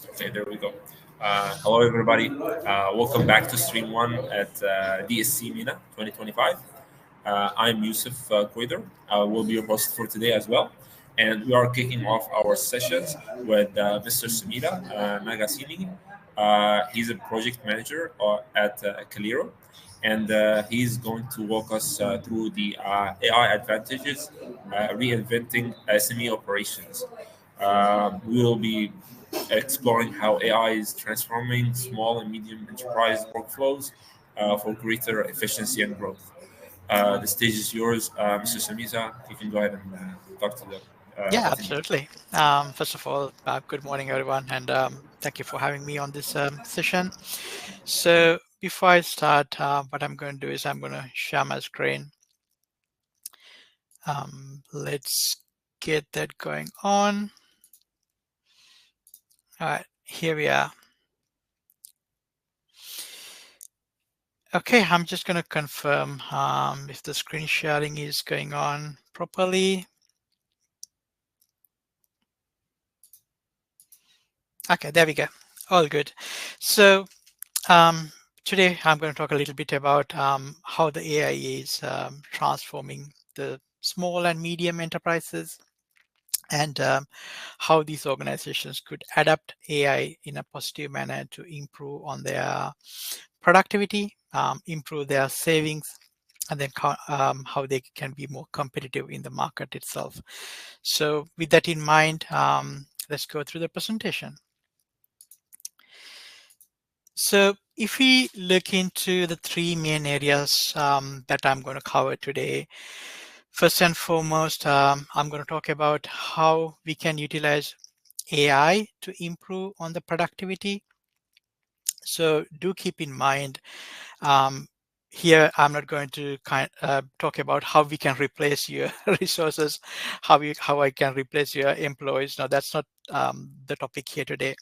Okay, there we go. Hello, everybody. Welcome back to Stream 1 at DSC MENA 2025. I'm Yusuf Quader. I will be your host for today as well. And we are kicking off our sessions with Mr. Samitha Nagasinghe. He's a project manager at Calero, and he's going to walk us through the AI advantages, reinventing SME operations. We will be exploring how AI is transforming small and medium enterprise workflows for greater efficiency and growth. The stage is yours, Mr. Samisa. You can go ahead and talk to the Yeah, attendee. absolutely. First of all, good morning, everyone, and thank you for having me on this session. So before I start, what I'm going to do is I'm going to share my screen. Let's get that going on. All right, here we are. Okay, I'm just going to confirm if the screen sharing is going on properly. Okay, there we go. All good. So today I'm going to talk a little bit about how the AI is transforming the small and medium enterprises, and how these organizations could adapt AI in a positive manner to improve on their productivity, improve their savings, and then how they can be more competitive in the market itself. So with that in mind, let's go through the presentation. So if we look into the three main areas that I'm going to cover today, first and foremost, I'm going to talk about how we can utilize AI to improve on the productivity. So do keep in mind, here I'm not going to talk about how we can replace your resources, how I can replace your employees. No, that's not the topic here today.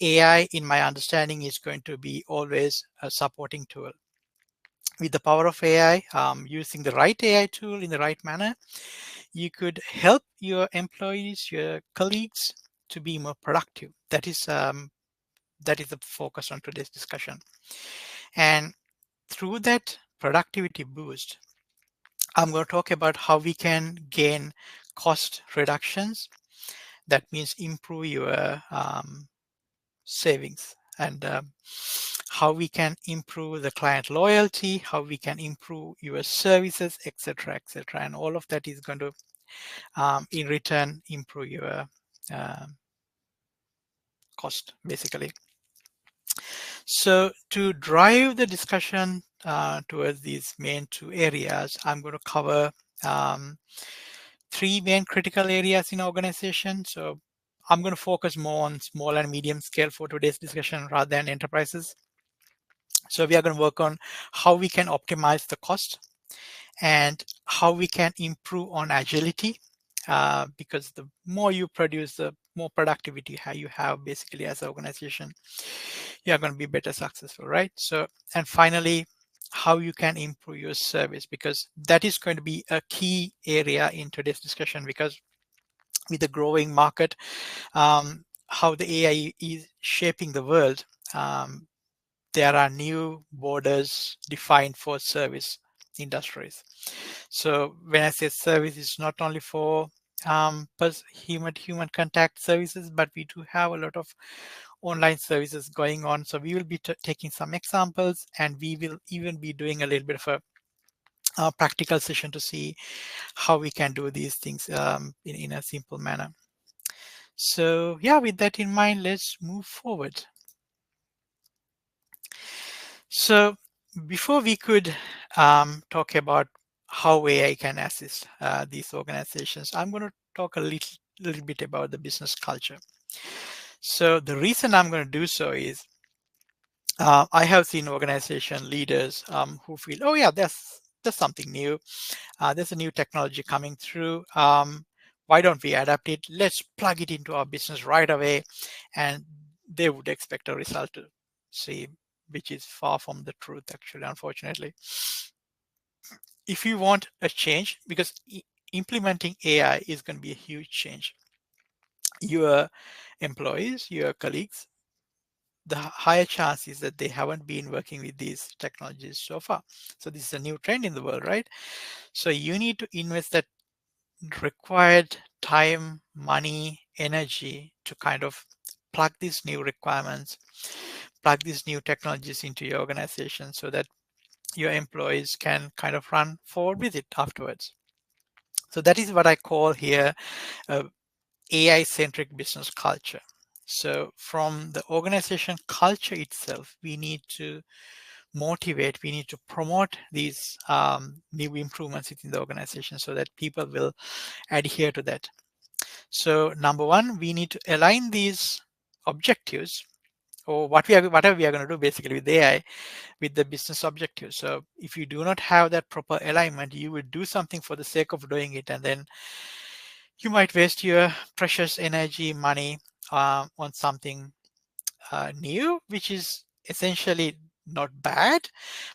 AI, in my understanding, is going to be always a supporting tool. With the power of AI, using the right AI tool in the right manner, you could help your employees, your colleagues, to be more productive. That is the focus on today's discussion. And through that productivity boost, I'm going to talk about how we can gain cost reductions. That means improve your savings, and how we can improve the client loyalty, how we can improve your services, etc., etc. And all of that is going to, in return, improve your cost, basically. So to drive the discussion towards these main two areas, I'm going to cover three main critical areas in organization. So I'm going to focus more on small and medium scale for today's discussion rather than enterprises. So we are going to work on how we can optimize the cost and how we can improve on agility, because the more you produce, the more productivity you have basically as an organization. You are going to be better successful, right? So, and finally, how you can improve your service, because that is going to be a key area in today's discussion, because with the growing market, how the AI is shaping the world, there are new borders defined for service industries. So when I say service, it's not only for human contact services, but we do have a lot of online services going on. So we will be taking some examples, and we will even be doing a little bit of a practical session to see how we can do these things in a simple manner. So yeah, with that in mind, let's move forward. So before we could talk about how AI can assist these organizations, I'm going to talk a little bit about the business culture. So the reason I'm going to do so is I have seen organization leaders who feel, oh yeah, there's something new. There's a new technology coming through. Why don't we adapt it? Let's plug it into our business right away. And they would expect a result to see, which is far from the truth, actually, unfortunately. If you want a change, because implementing AI is going to be a huge change, your employees, your colleagues, the higher chance is that they haven't been working with these technologies so far. So this is a new trend in the world, right? So you need to invest that required time, money, energy to kind of plug these new requirements, plug these new technologies into your organization so that your employees can kind of run forward with it afterwards. So that is what I call here AI-centric business culture. So from the organization culture itself, we need to motivate, we need to promote these new improvements within the organization so that people will adhere to that. So number one, we need to align these objectives, or whatever we are going to do basically with AI, with the business objectives. So if you do not have that proper alignment, you will do something for the sake of doing it, and then you might waste your precious energy, money on something new, which is essentially not bad,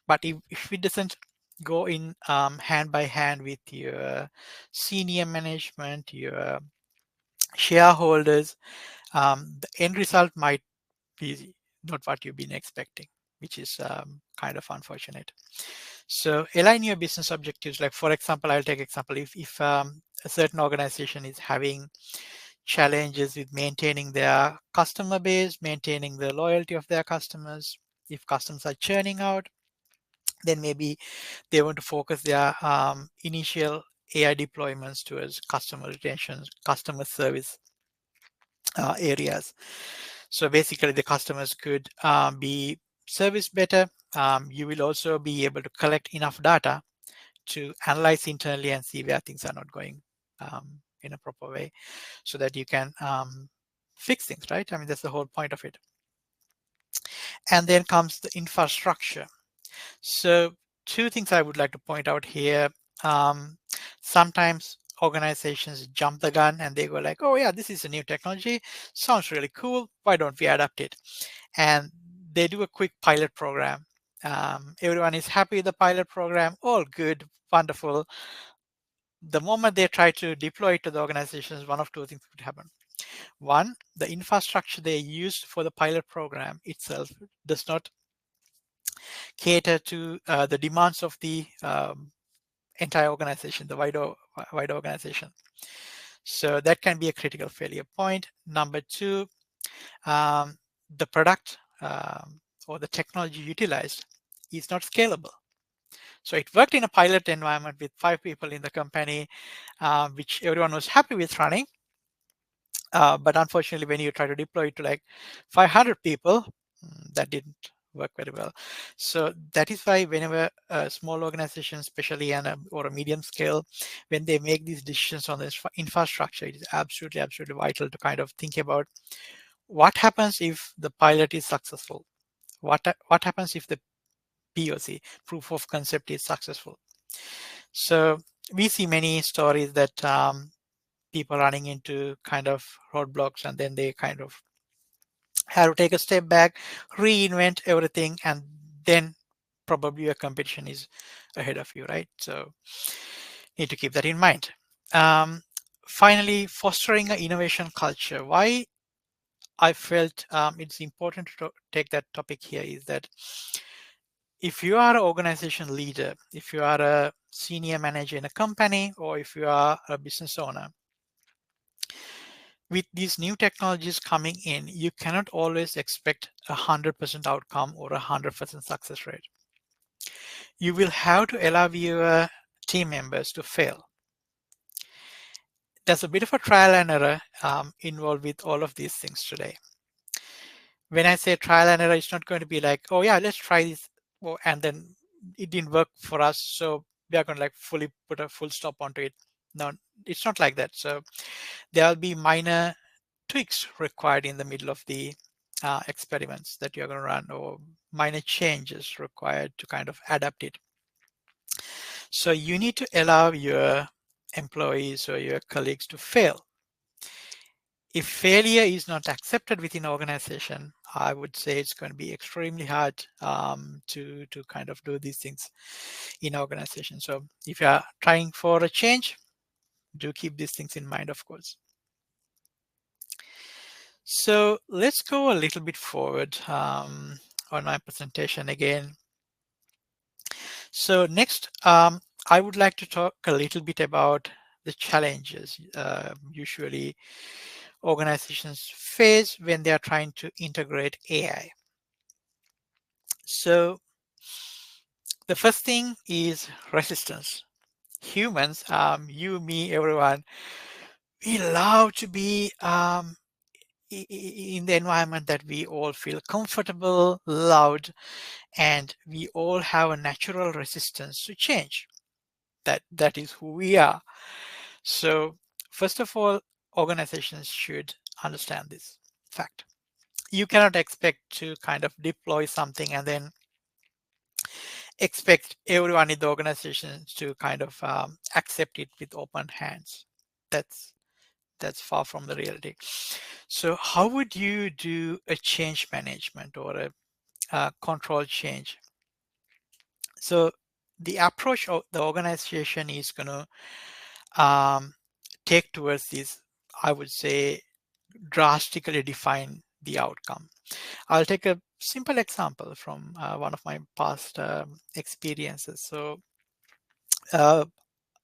but if it doesn't go in hand by hand with your senior management, your shareholders, the end result might be not what you've been expecting, which is kind of unfortunate. So align your business objectives. Like for example, I'll take example, if a certain organization is having challenges with maintaining their customer base, maintaining the loyalty of their customers, if customers are churning out, then maybe they want to focus their initial AI deployments towards customer retention, customer service areas. So basically the customers could be serviced better. You will also be able to collect enough data to analyze internally and see where things are not going in a proper way so that you can fix things, right? I mean, that's the whole point of it. And then comes the infrastructure. So two things I would like to point out here. Sometimes organizations jump the gun and they go like, oh yeah, this is a new technology, sounds really cool, why don't we adapt it? And they do a quick pilot program. Everyone is happy with the pilot program, all good, wonderful. The moment they try to deploy it to the organizations, one of two things could happen. One, the infrastructure they used for the pilot program itself does not cater to the demands of the entire organization, the wider organization. So that can be a critical failure point. Number two, the product or the technology utilized is not scalable. So it worked in a pilot environment with 5 people in the company, which everyone was happy with running. But unfortunately, when you try to deploy it to like 500 people, that didn't work very well. So that is why whenever a small organization, especially or a medium scale, when they make these decisions on this infrastructure, it is absolutely vital to kind of think about what happens if the pilot is successful. What happens if the POC, proof of concept, is successful? So we see many stories that people running into kind of roadblocks, and then they kind of have to take a step back, reinvent everything, and then probably your competition is ahead of you, right? So need to keep that in mind. Finally, fostering an innovation culture. Why I felt it's important to take that topic here is that if you are an organization leader, if you are a senior manager in a company, or if you are a business owner, with these new technologies coming in, you cannot always expect 100% outcome or 100% success rate. You will have to allow your team members to fail. There's a bit of a trial and error involved with all of these things today. When I say trial and error, it's not going to be like, oh yeah, let's try this, and then it didn't work for us, so we are going to like fully put a full stop onto it. No, it's not like that. So there'll be minor tweaks required in the middle of the experiments that you're going to run, or minor changes required to kind of adapt it. So you need to allow your employees or your colleagues to fail. If failure is not accepted within an organization, I would say it's going to be extremely hard to kind of do these things in an organization. So if you are trying for a change, do keep these things in mind, of course. So let's go a little bit forward on my presentation again. So next, I would like to talk a little bit about the challenges usually organizations face when they are trying to integrate AI. So the first thing is resistance. Humans, you, me, everyone, we love to be in the environment that we all feel comfortable, loved, and we all have a natural resistance to change. That is who we are. So first of all, organizations should understand this fact. You cannot expect to kind of deploy something and then expect everyone in the organization to kind of accept it with open hands. That's far from the reality. So how would you do a change management or a control change? So the approach of the organization is going to take towards this, I would say, drastically define the outcome. I'll take a simple example from one of my past experiences. So uh,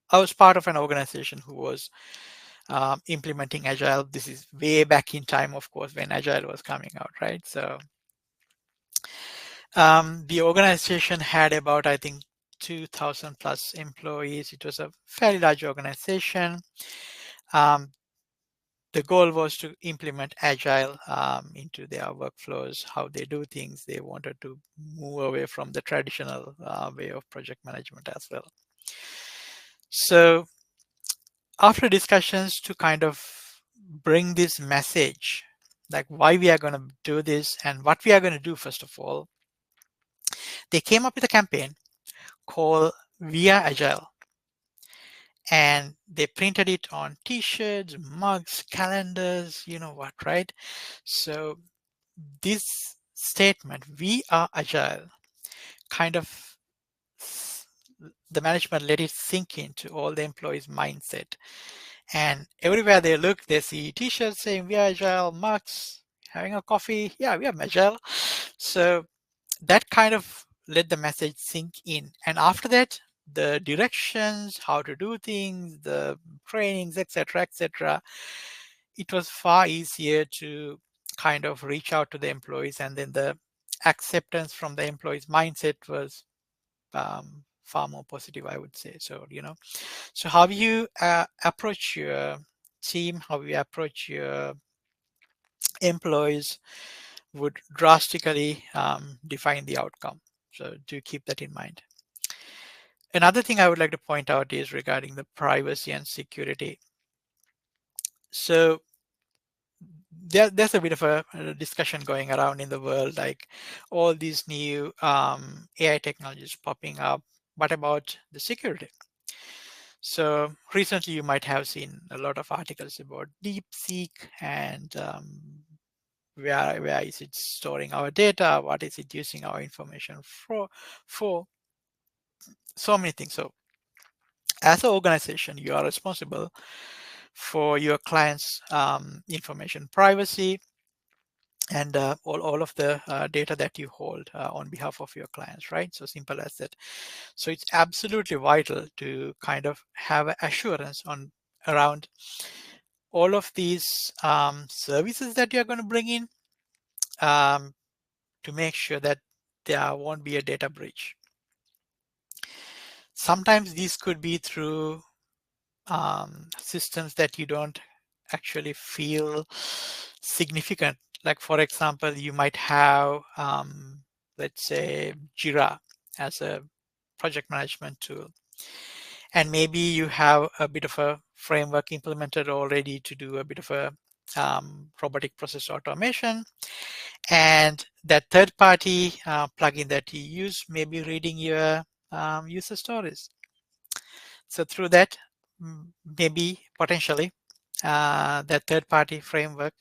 I was part of an organization who was implementing Agile. This is way back in time, of course, when Agile was coming out, right? So the organization had about, I think, 2,000 plus employees. It was a fairly large organization. Um, the goal was to implement Agile into their workflows, how they do things. They wanted to move away from the traditional way of project management as well. So after discussions to kind of bring this message, like why we are going to do this and what we are going to do, first of all, they came up with a campaign called We Are Agile. And they printed it on t-shirts, mugs, calendars, you know what, right? So this statement, we are agile, kind of the management let it sink into all the employees' mindset. And everywhere they look, they see t-shirts saying we are agile, mugs, having a coffee, yeah, we are agile. So that kind of let the message sink in. And after that, the directions, how to do things, the trainings, etc., it was far easier to kind of reach out to the employees, and then the acceptance from the employees' mindset was far more positive, I would say. So, so how you approach your team, how you approach your employees would drastically define the outcome. So do keep that in mind. Another thing I would like to point out is regarding the privacy and security. So there's a bit of a discussion going around in the world, like all these new AI technologies popping up. What about the security? So recently you might have seen a lot of articles about DeepSeek and where is it storing our data? What is it using our information for? So many things. So as an organization, you are responsible for your clients' information privacy and all of the data that you hold on behalf of your clients, right? So simple as that. So it's absolutely vital to kind of have assurance on around all of these services that you're going to bring in to make sure that there won't be a data breach. Sometimes these could be through systems that you don't actually feel significant. Like, for example, you might have, let's say, Jira as a project management tool. And maybe you have a bit of a framework implemented already to do a bit of a robotic process automation. And that third-party plugin that you use may be reading your user stories. So through that, maybe potentially, that third-party framework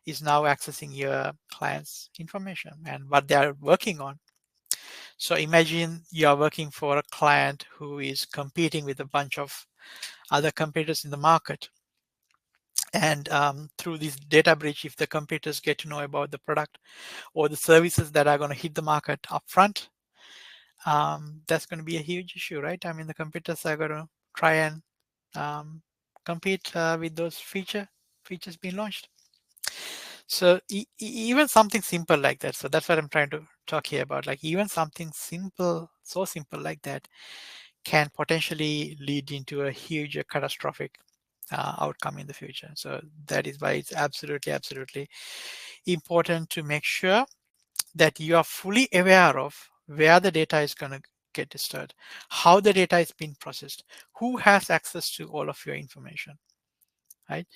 is now accessing your client's information and what they are working on. So imagine you are working for a client who is competing with a bunch of other competitors in the market. And through this data breach, if the competitors get to know about the product or the services that are going to hit the market upfront, that's going to be a huge issue, right? I mean, the competitors are going to try and compete with those features being launched. So even something simple like that. So that's what I'm trying to talk here about. Like even something simple, so simple like that, can potentially lead into a huge catastrophic outcome in the future. So that is why it's absolutely important to make sure that you are fully aware of where the data is going to get stored, how the data is being processed, who has access to all of your information, right?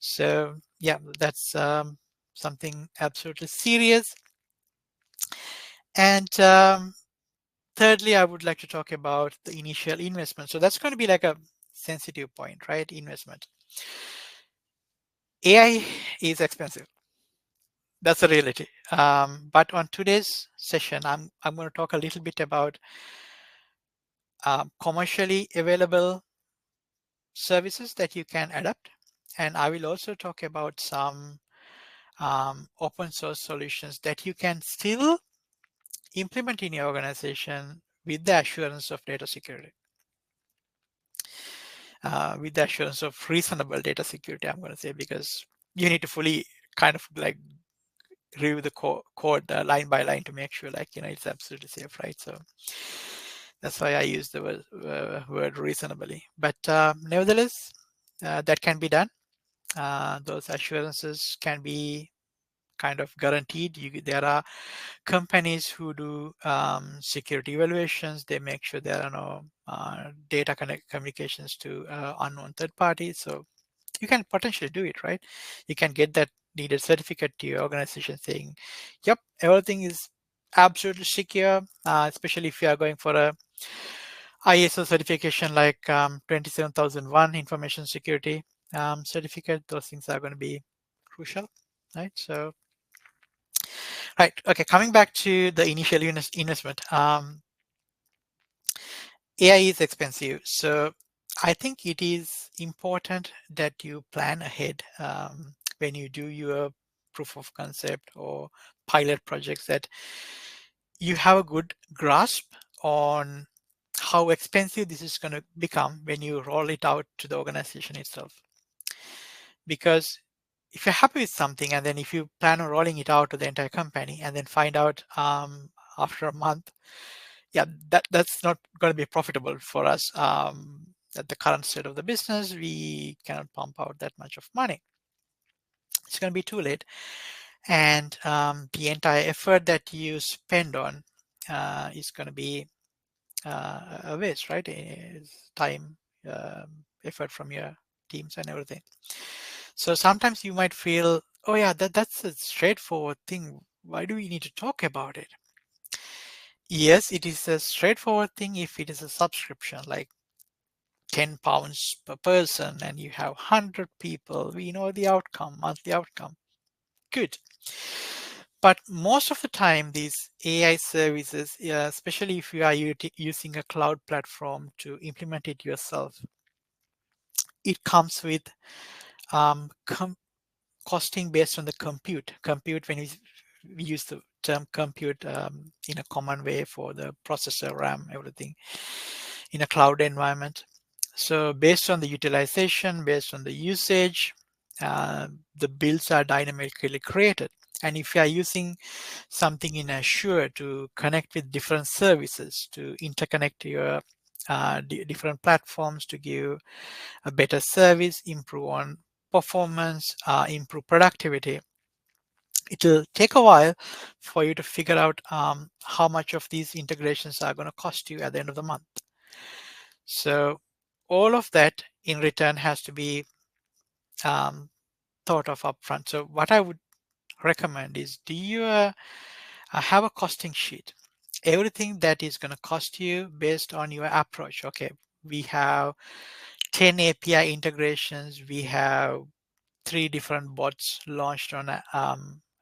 So yeah, that's something absolutely serious. And thirdly, I would like to talk about the initial investment. So that's going to be like a sensitive point, right? Investment. AI is expensive. That's a reality. But on today's session, I'm going to talk a little bit about commercially available services that you can adapt. And I will also talk about some open source solutions that you can still implement in your organization with the assurance of data security, with the assurance of reasonable data security, I'm going to say, because you need to fully kind of like review the code line by line to make sure like, it's absolutely safe, right? So that's why I use the word reasonably. But nevertheless, that can be done. Those assurances can be kind of guaranteed. There are companies who do security evaluations. They make sure there are no data communications to unknown third parties. So you can potentially do it, right? You can get that needed certificate to your organization saying, yep, everything is absolutely secure, especially if you are going for a ISO certification like 27001 information security certificate. Those things are going to be crucial, right? So right. Okay. Coming back to the initial investment, AI is expensive. So I think it is important that you plan ahead when you do your proof of concept or pilot projects, that you have a good grasp on how expensive this is going to become when you roll it out to the organization itself. Because if you're happy with something and then if you plan on rolling it out to the entire company and then find out after a month, yeah, that's not going to be profitable for us. At the current state of the business, we cannot pump out that much of money. It's going to be too late. And the entire effort that you spend on is going to be a waste, right? It's time, effort from your teams and everything. So sometimes you might feel, oh yeah, that's a straightforward thing. Why do we need to talk about it? Yes, it is a straightforward thing if it is a subscription, like £10 per person, and you have 100 people. We know the outcome, monthly outcome. Good. But most of the time, these AI services, especially if you are using a cloud platform to implement it yourself, it comes with um, costing based on the compute. Compute, when we use the term compute in a common way for the processor, RAM, everything in a cloud environment. So based on the utilization, based on the usage, the bills are dynamically created. And if you are using something in Azure to connect with different services, to interconnect your different platforms to give a better service, improve on performance, improve productivity, it will take a while for you to figure out how much of these integrations are going to cost you at the end of the month. So all of that in return has to be thought of upfront. So what I would recommend is, do you have a costing sheet? Everything that is going to cost you based on your approach. Okay, we have 10 API integrations. We have 3 different bots launched on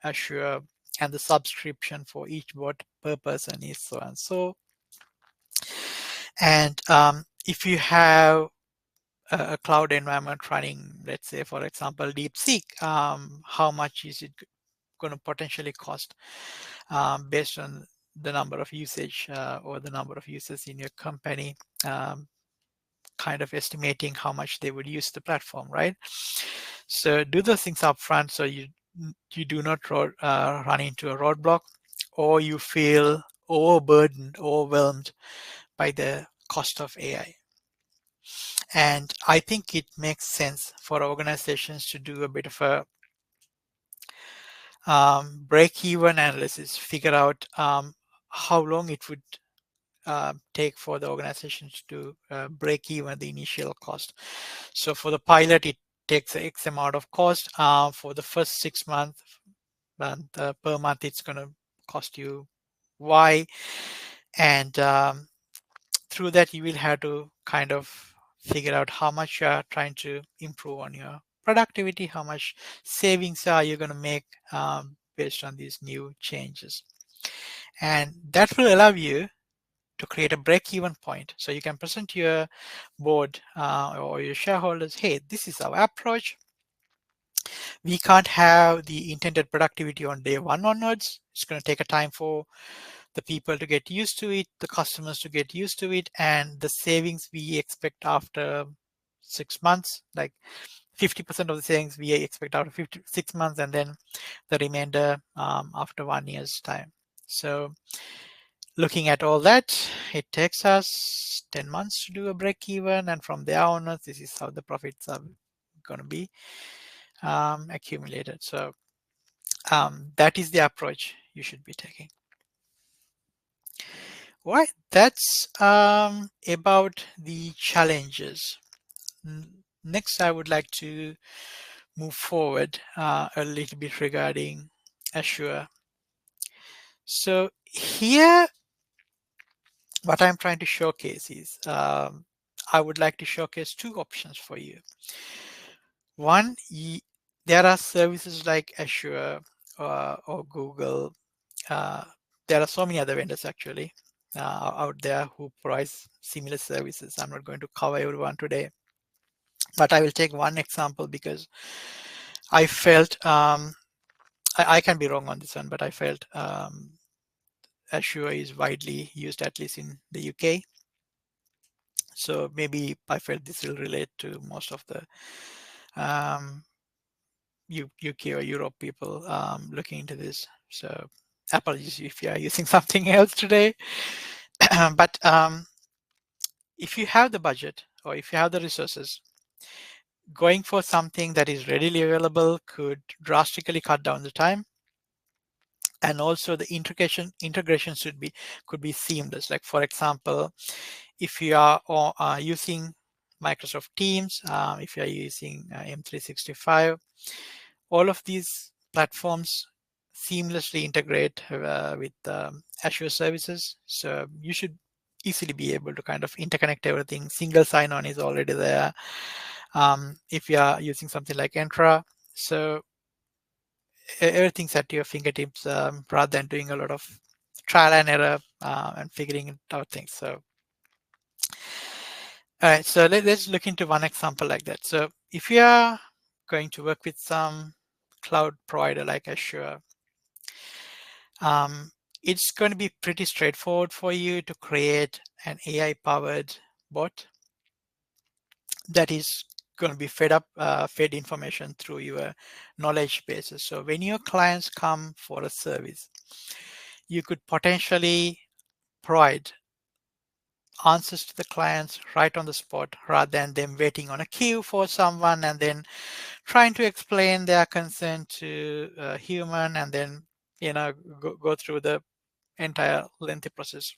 Azure, and the subscription for each bot per person is so and so. And if you have a cloud environment running, let's say, for example, DeepSeek, how much is it going to potentially cost based on the number of usage or the number of users in your company, kind of estimating how much they would use the platform, right? So do those things up front so you do not run into a roadblock, or you feel overburdened, overwhelmed by the cost of AI. And I think it makes sense for organizations to do a bit of a break-even analysis, figure out how long it would take for the organizations to break even the initial cost. So for the pilot, it takes X amount of cost. For the first 6 months, and per month, it's going to cost you Y. And through that, you will have to kind of figure out how much you are trying to improve on your productivity, how much savings are you going to make based on these new changes. And that will allow you to create a break-even point. So you can present to your board or your shareholders, hey, this is our approach. We can't have the intended productivity on day one onwards. It's going to take a time for the people to get used to it, the customers to get used to it, and the savings we expect after 6 months, like 50% of the savings we expect after 6 months, and then the remainder after 1 year's time. So looking at all that, it takes us 10 months to do a break even, and from there onwards, this is how the profits are going to be accumulated. So that is the approach you should be taking. All right, that's about the challenges. Next, I would like to move forward a little bit regarding Azure. So here, what I'm trying to showcase is I would like to showcase two options for you. One, there are services like Azure or Google. There are so many other vendors actually out there who provide similar services. I'm not going to cover everyone today, but I will take one example because I felt, I can be wrong on this one, but I felt Azure is widely used, at least in the UK. So maybe I felt this will relate to most of the UK or Europe people looking into this. So apologies if you are using something else today. But if you have the budget or if you have the resources, going for something that is readily available could drastically cut down the time. And also the integration could be seamless. Like for example, if you are using Microsoft Teams, if you are using M365, all of these platforms seamlessly integrate with Azure services. So you should easily be able to kind of interconnect everything. Single sign-on is already there. If you are using something like Entra, so everything's at your fingertips rather than doing a lot of trial and error and figuring out things. So, all right, so let's look into one example like that. So if you are going to work with some cloud provider like Azure, it's going to be pretty straightforward for you to create an AI-powered bot that is going to be fed information through your knowledge bases. So when your clients come for a service, you could potentially provide answers to the clients right on the spot rather than them waiting on a queue for someone and then trying to explain their concern to a human and then go through the entire lengthy process.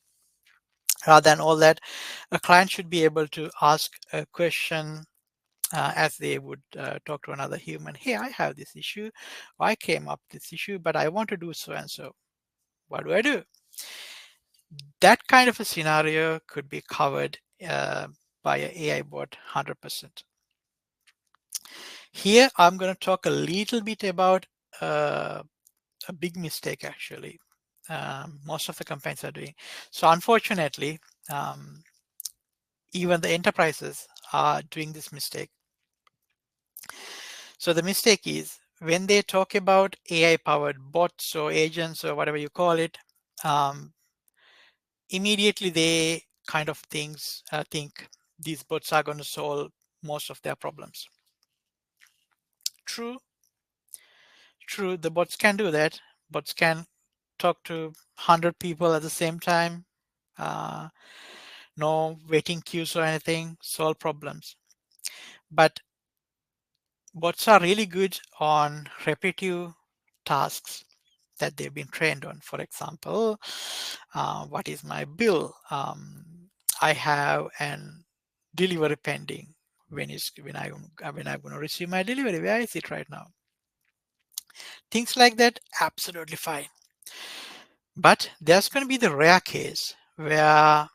Rather than all that, a client should be able to ask a question as they would talk to another human. Hey, I have this issue. I came up with this issue, but I want to do so and so. What do I do? That kind of a scenario could be covered by an AI bot 100%. Here, I'm going to talk a little bit about a big mistake, actually. Most of the companies are doing. So unfortunately, even the enterprises are doing this mistake. So the mistake is when they talk about AI-powered bots or agents or whatever you call it, immediately they kind of think these bots are going to solve most of their problems. True, the bots can do that. Bots can talk to 100 people at the same time, no waiting queues or anything, solve problems. But bots are really good on repetitive tasks that they've been trained on. For example, what is my bill? I have an delivery pending. When I'm going to receive my delivery? Where is it right now? Things like that, absolutely fine. But there's going to be the rare case where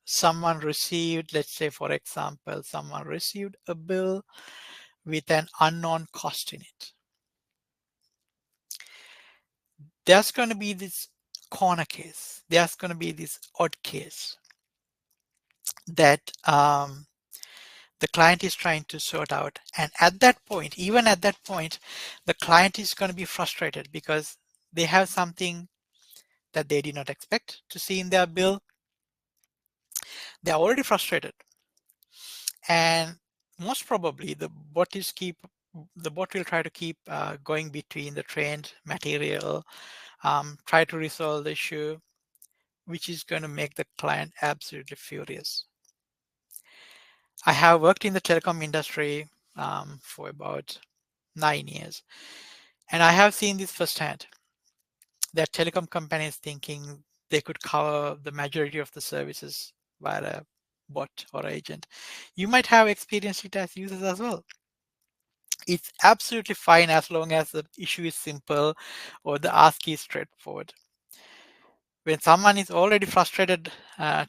someone received, let's say, for example, someone received a bill with an unknown cost in it. There's going to be this corner case. There's going to be this odd case that the client is trying to sort out. And at that point, even at that point, the client is going to be frustrated because they have something that they did not expect to see in their bill. They're already frustrated. And most probably the bot will try to keep going between the trained material, try to resolve the issue, which is going to make the client absolutely furious. I have worked in the telecom industry for about 9 years, and I have seen this firsthand, that telecom companies thinking they could cover the majority of the services via a bot or agent. You might have experienced it as users as well. It's absolutely fine as long as the issue is simple or the ask is straightforward. When someone is already frustrated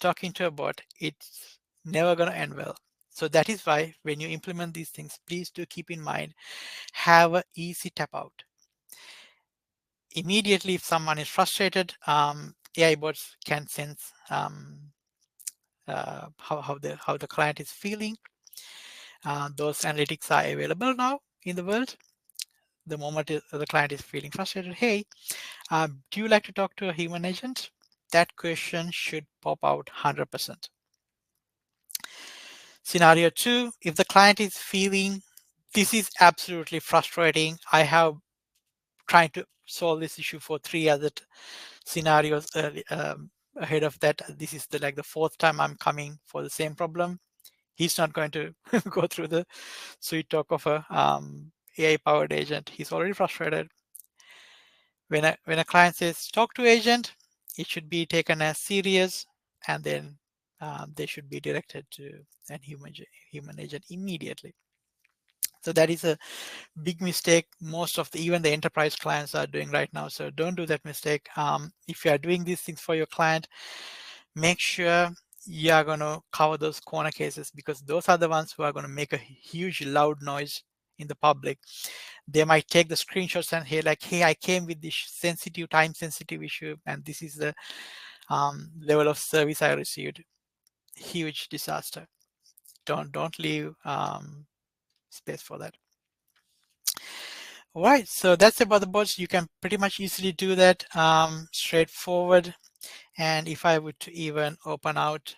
talking to a bot, it's never going to end well. So that is why when you implement these things, please do keep in mind, have an easy tap out. Immediately, if someone is frustrated, AI bots can sense how the client is feeling. Those analytics are available now in the world. The moment the client is feeling frustrated, hey, do you like to talk to a human agent? That question should pop out 100%. Scenario 2, if the client is feeling this is absolutely frustrating, I have tried to solve this issue for 3 other scenarios ahead of that. This is the fourth time I'm coming for the same problem. He's not going to go through the sweet talk of a AI powered agent. He's already frustrated. When a client says talk to agent, it should be taken as serious, and then they should be directed to an human agent immediately. So that is a big mistake most of even the enterprise clients are doing right now. So don't do that mistake. If you are doing these things for your client, make sure you are going to cover those corner cases, because those are the ones who are going to make a huge loud noise in the public. They might take the screenshots and hey, I came with this sensitive, time sensitive issue, and this is the level of service I received. Huge disaster. Don't leave space for that. All right, so that's about the bots. You can pretty much easily do that, straightforward. And if I would even open out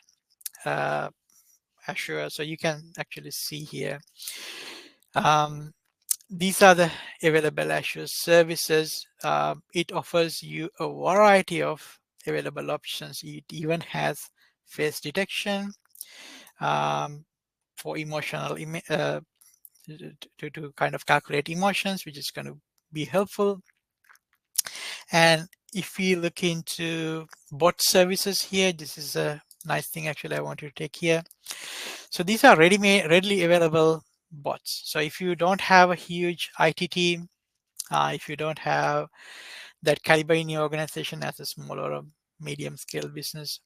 Azure, so you can actually see here, these are the available Azure services. It offers you a variety of available options. It even has face detection for emotional to kind of calculate emotions, which is going to be helpful. And if we look into bot services here, this is a nice thing actually I want you to take here. So these are readily available bots. So if you don't have a huge IT team, if you don't have that caliber in your organization as a small or a medium scale business,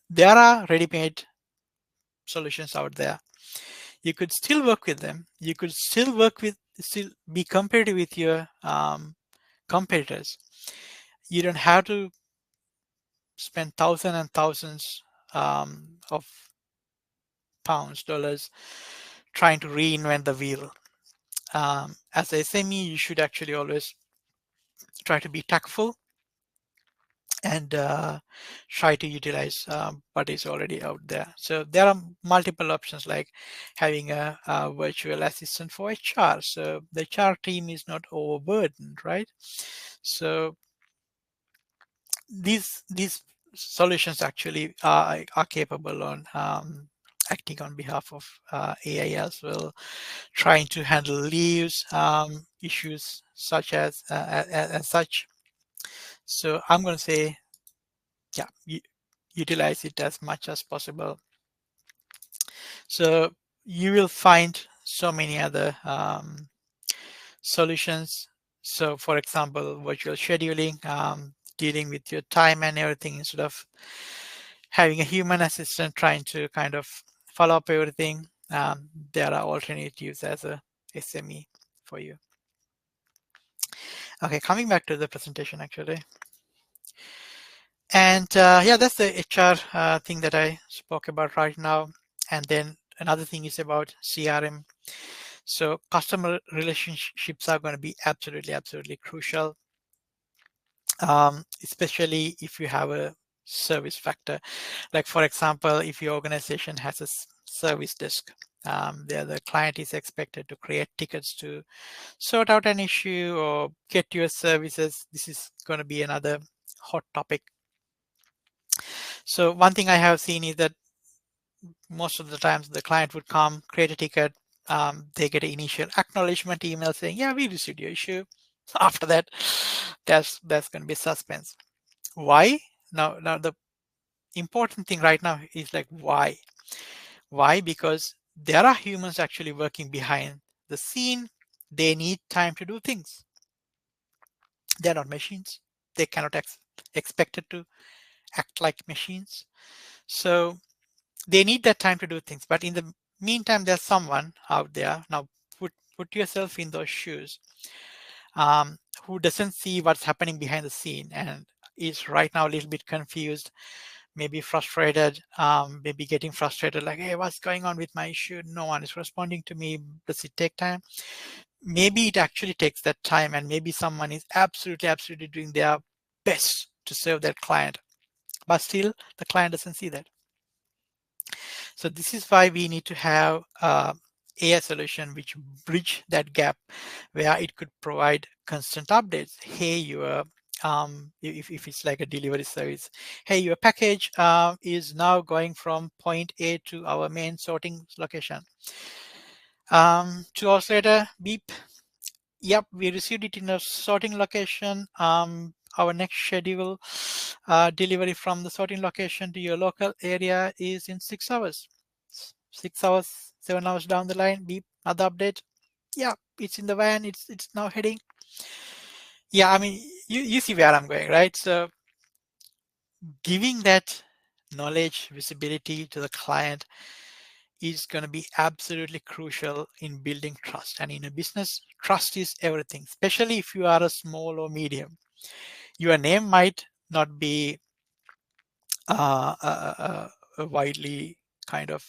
there are ready-made solutions out there. You could still work with them. You could still be competitive with your competitors. You don't have to spend thousands and thousands of pounds, dollars, trying to reinvent the wheel. As a SME, you should actually always try to be tactful and try to utilize what is already out there. So there are multiple options like having a virtual assistant for HR. So the HR team is not overburdened, right? So these solutions actually are capable on acting on behalf of AI as well, trying to handle leaves issues such as such. So I'm going to say, yeah, utilize it as much as possible. So you will find so many other solutions. So for example, virtual scheduling, dealing with your time and everything instead of having a human assistant trying to kind of follow up everything. There are alternatives as a SME for you. Okay, coming back to the presentation actually. And yeah, that's the HR thing that I spoke about right now. And then another thing is about CRM. So customer relationships are going to be absolutely crucial, especially if you have a service factor. Like for example, if your organization has a service desk, there the client is expected to create tickets to sort out an issue or get your services. This is going to be another hot topic. So one thing I have seen is that most of the times the client would come, create a ticket, they get an initial acknowledgement email saying, yeah, we received your issue. So after that, that's going to be suspense. Why? Now the important thing right now is like why? Why? Because there are humans actually working behind the scene. They need time to do things. They're not machines. They cannot expected to act like machines. So they need that time to do things. But in the meantime, there's someone out there. Now put yourself in those shoes, who doesn't see what's happening behind the scene and is right now a little bit confused, maybe frustrated, maybe getting frustrated, like, hey, what's going on with my issue? No one is responding to me. Does it take time? Maybe it actually takes that time, and maybe someone is absolutely doing their best to serve that client, but still the client doesn't see that. So this is why we need to have AI solution which bridge that gap, where it could provide constant updates. Hey, your if it's like a delivery service, hey, your package is now going from point A to our main sorting location. 2 hours later, beep. Yep, we received it in a sorting location. Our next schedule delivery from the sorting location to your local area is in 6 hours. 6 hours, 7 hours down the line, beep, another update. Yeah, it's in the van. It's now heading. Yeah, I mean, you see where I'm going, right? So giving that knowledge, visibility to the client is going to be absolutely crucial in building trust. And in a business, trust is everything, especially if you are a small or medium. Your name might not be a widely kind of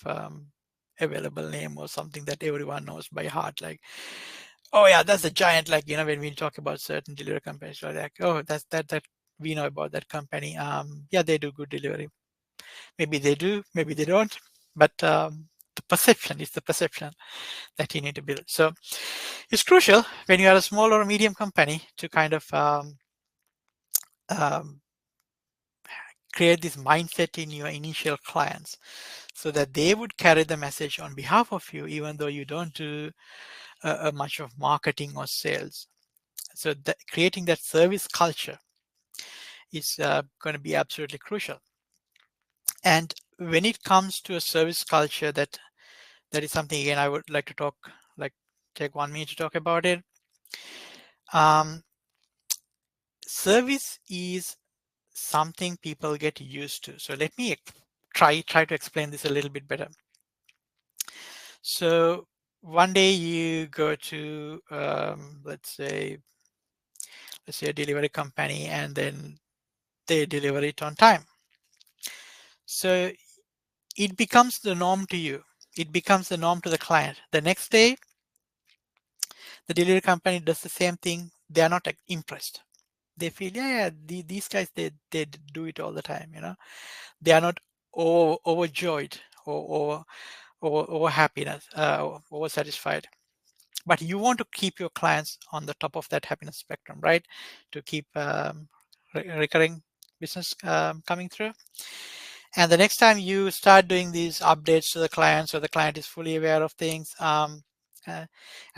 available name or something that everyone knows by heart. Like, oh yeah, that's a giant. Like, when we talk about certain delivery companies, so like, oh, that's that we know about that company. Yeah, they do good delivery. Maybe they do, maybe they don't. But the perception is the perception that you need to build. So it's crucial when you are a small or a medium company to kind of um, create this mindset in your initial clients so that they would carry the message on behalf of you, even though you don't do much of marketing or sales. So creating that service culture is going to be absolutely crucial. And when it comes to a service culture, that is something, again, I would like to take 1 minute to talk about it. Service is something people get used to. So let me try to explain this a little bit better. So one day you go to let's say a delivery company, and then they deliver it on time. So it becomes the norm to you. it becomes the norm to the client. The next day, the delivery company does the same thing. They are not impressed. They feel, yeah, these guys, they do it all the time. They are not overjoyed or happiness, over satisfied. But you want to keep your clients on the top of that happiness spectrum, right? To keep recurring business coming through. And the next time you start doing these updates to the client, so the client is fully aware of things, and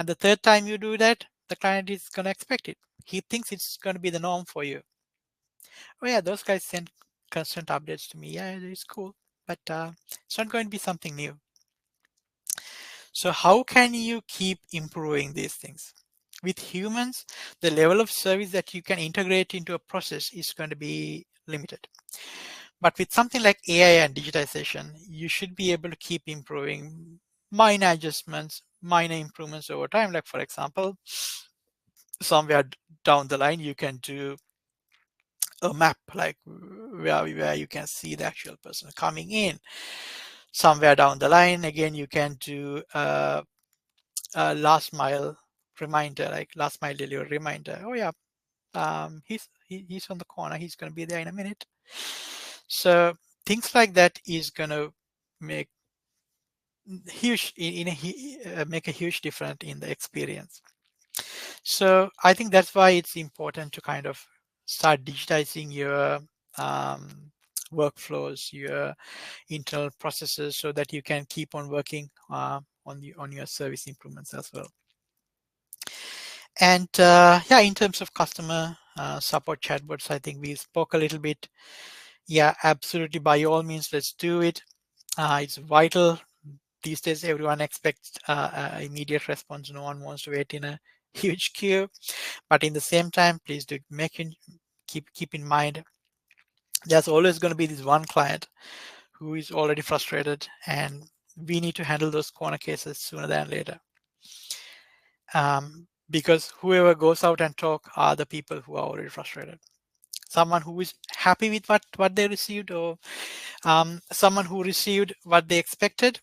the third time you do that, the client is going to expect it. He thinks it's going to be the norm for you. Oh yeah, those guys send constant updates to me. Yeah, it's cool, but it's not going to be something new. So how can you keep improving these things? With humans, the level of service that you can integrate into a process is going to be limited. But with something like AI and digitization, you should be able to keep improving minor adjustments, minor improvements over time. Like for example, somewhere down the line, you can do a map, like where you can see the actual person coming in. Somewhere down the line, again, you can do last mile reminder, like last mile delivery reminder. Oh yeah, he's on the corner. He's going to be there in a minute. So things like that is going to make make a huge difference in the experience. So I think that's why it's important to kind of start digitizing your workflows, your internal processes, so that you can keep on working on your service improvements as well. And yeah, in terms of customer support chatbots, I think we spoke a little bit. Yeah, absolutely. By all means, let's do it. It's vital. These days, everyone expects immediate response. No one wants to wait in a huge queue. But in the same time, please do keep in mind, there's always going to be this one client who is already frustrated, and we need to handle those corner cases sooner than later. Because whoever goes out and talk are the people who are already frustrated. Someone who is happy with what they received, or someone who received what they expected,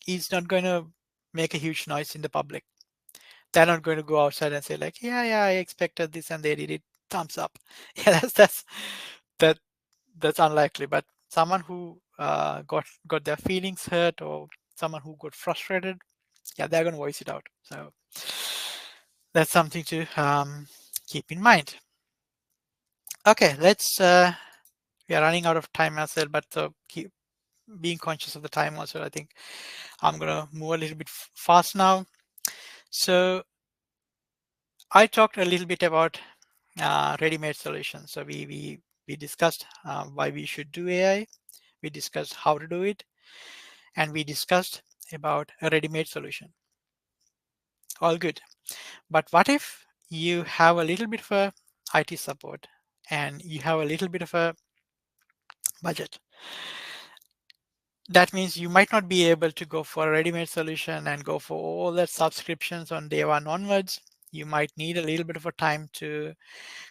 is not going to make a huge noise in the public. They're not going to go outside and say like, yeah, I expected this and they did it, thumbs up. Yeah, that's unlikely. But someone who got their feelings hurt, or someone who got frustrated, yeah, they're going to voice it out. So that's something to keep in mind. Okay, let's we are running out of time as well, but keep being conscious of the time also. I think I'm gonna move a little bit fast now. So I talked a little bit about ready-made solutions. So we discussed why we should do AI. We discussed how to do it, and we discussed about a ready-made solution. All good. But what if you have a little bit of a IT support and you have a little bit of a budget? That means you might not be able to go for a ready-made solution and go for all that subscriptions on day one onwards. You might need a little bit of a time to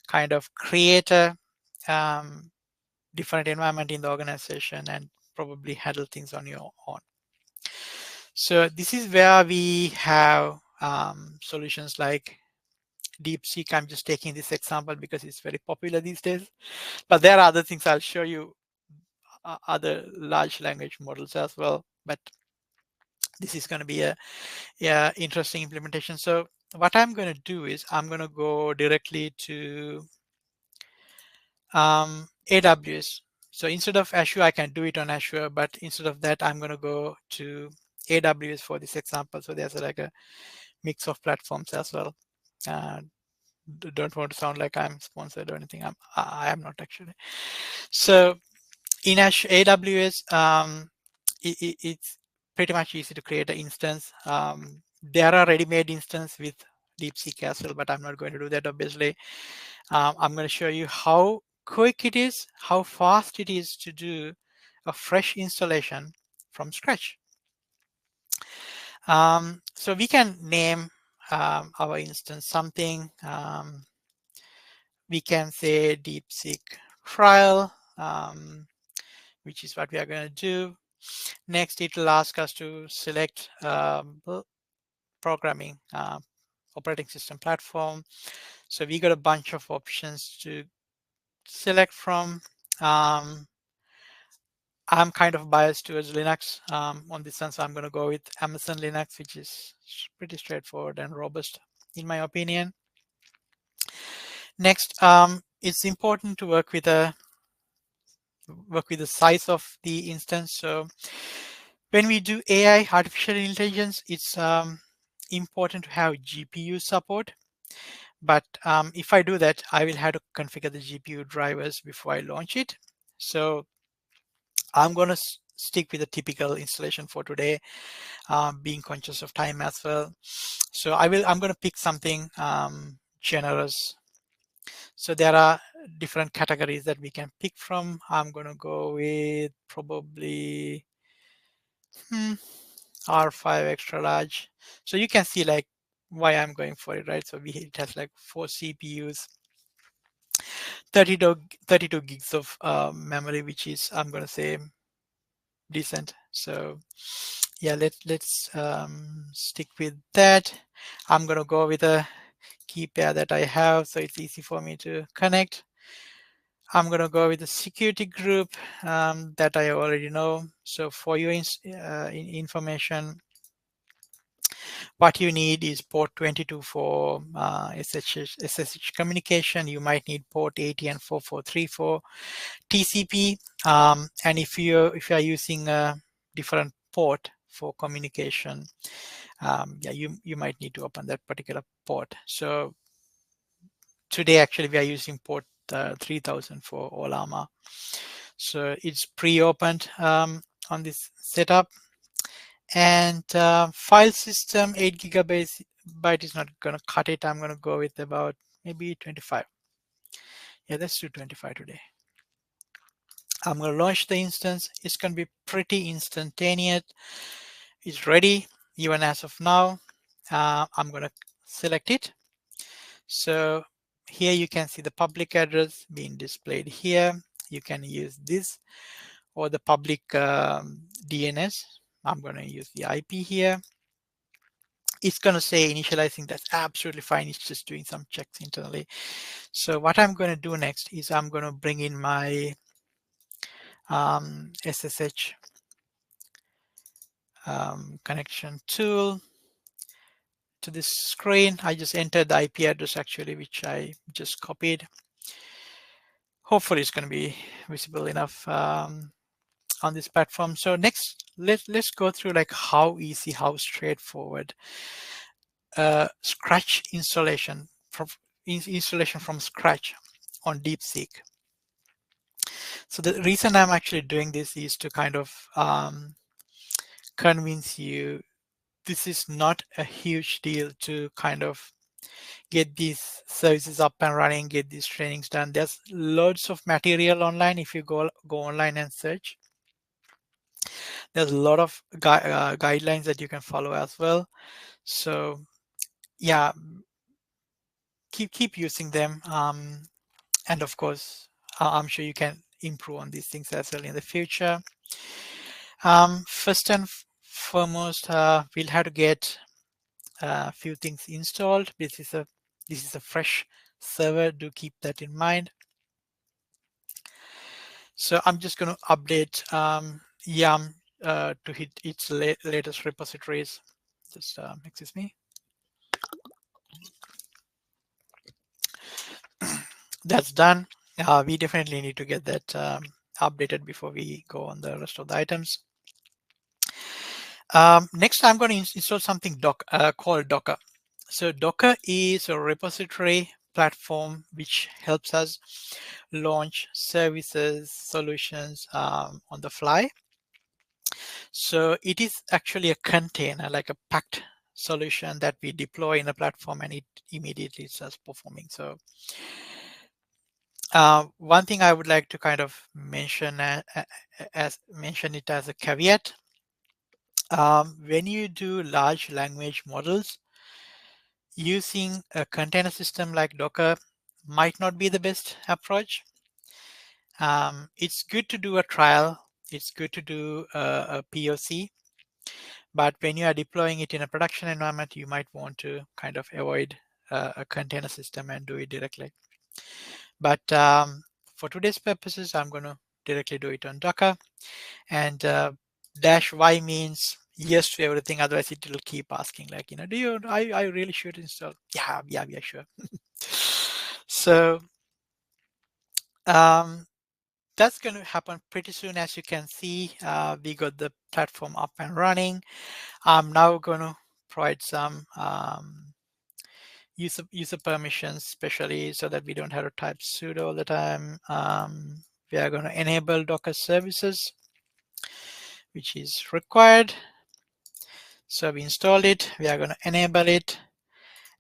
kind of create a different environment in the organization and probably handle things on your own. So this is where we have solutions like DeepSeek. I'm just taking this example because it's very popular these days, but there are other things. I'll show you other large language models as well, but this is going to be a interesting implementation. So what I'm going to do is I'm going to go directly to AWS. So instead of Azure, I can do it on Azure, but instead of that, I'm going to go to AWS for this example. So there's like a mix of platforms as well. Don't want to sound like I'm sponsored or anything. I am not actually. So in Azure, AWS, it's pretty much easy to create an instance. There are ready-made instances with DeepSeek as well, but I'm not going to do that, obviously. I'm going to show you how quick it is, how fast it is to do a fresh installation from scratch. So we can name our instance something. We can say DeepSeek trial, which is what we are going to do. Next, it will ask us to select programming operating system platform. So we got a bunch of options to select from. I'm kind of biased towards Linux on this one, so I'm going to go with Amazon Linux, which is pretty straightforward and robust, in my opinion. Next, it's important to work with the size of the instance. So when we do AI, artificial intelligence, it's important to have GPU support. But if I do that, I will have to configure the GPU drivers before I launch it. So I'm going to stick with a typical installation for today, being conscious of time as well. So I'm going to pick something generous. So there are different categories that we can pick from. I'm going to go with probably R5 extra large. So you can see like why I'm going for it, right? So it has like 4 CPUs, 32 gigs of memory, which is, I'm going to say, decent. So yeah, let's stick with that. I'm going to go with a key pair that I have, so it's easy for me to connect. I'm going to go with the security group that I already know. So for your information, what you need is port 22 for SSH communication. You might need port 80 and 4434 for TCP. And if you are using a different port for communication, yeah, you might need to open that particular port. So today, actually, we are using port 3000 for Olama. So it's pre-opened on this setup. And file system, 8 gigabytes is not going to cut it. I'm going to go with about maybe 25. Yeah, let's do 25 today. I'm going to launch the instance. It's going to be pretty instantaneous. It's ready, even as of now. I'm going to select it. So here you can see the public address being displayed here. You can use this or the public DNS. I'm going to use the IP here. It's going to say initializing. That's absolutely fine. It's just doing some checks internally. So what I'm going to do next is I'm going to bring in my SSH connection tool to this screen. I just entered the IP address actually, which I just copied. Hopefully it's going to be visible enough on this platform. So next, let's go through like how easy, how straightforward Scratch installation from scratch on DeepSeek. So the reason I'm actually doing this is to kind of convince you this is not a huge deal to kind of get these services up and running, get these trainings done. There's loads of material online. If you go online and search, there's a lot of guidelines that you can follow as well. So yeah, keep using them. And of course, I'm sure you can improve on these things as well in the future. First and foremost, we'll have to get a few things installed. This is a fresh server. Do keep that in mind. So I'm just going to update YAM to hit its latest repositories. Just excuse me. That's done. We definitely need to get that updated before we go on the rest of the items. Next, I'm going to install something called Docker. So Docker is a repository platform which helps us launch services, solutions on the fly. So it is actually a container, like a packed solution that we deploy in a platform and it immediately starts performing. So one thing I would like to kind of mention it as a caveat. When you do large language models, using a container system like Docker might not be the best approach. It's good to do a trial it's good to do a POC, but when you are deploying it in a production environment, you might want to kind of avoid a container system and do it directly. But for today's purposes, I'm going to directly do it on Docker. And -y means yes to everything. Otherwise, it will keep asking, like, do you? I really should install. Yeah, sure. So that's going to happen pretty soon. As you can see, we got the platform up and running. I'm now going to provide some user permissions, especially so that we don't have to type sudo all the time. We are going to enable Docker services, which is required. So we installed it. We are going to enable it,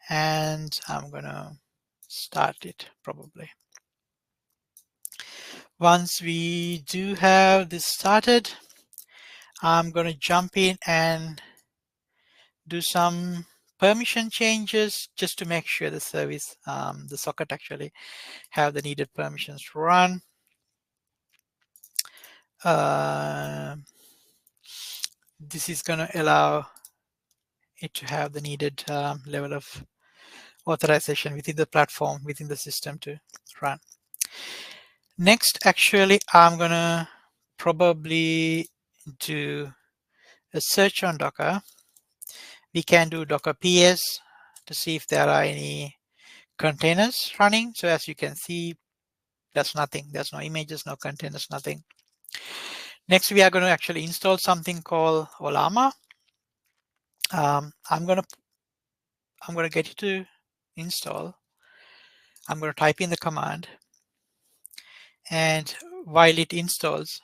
and I'm going to start it probably. Once we do have this started, I'm going to jump in and do some permission changes just to make sure the service, the socket actually have the needed permissions to run. This is going to allow it to have the needed level of authorization within the platform, within the system to run. Next, actually, I'm going to probably do a search on Docker. We can do Docker PS to see if there are any containers running. So as you can see, there's nothing. There's no images, no containers, nothing. Next, we are going to actually install something called Olama. I'm going to get it to install. I'm going to type in the command, and while it installs,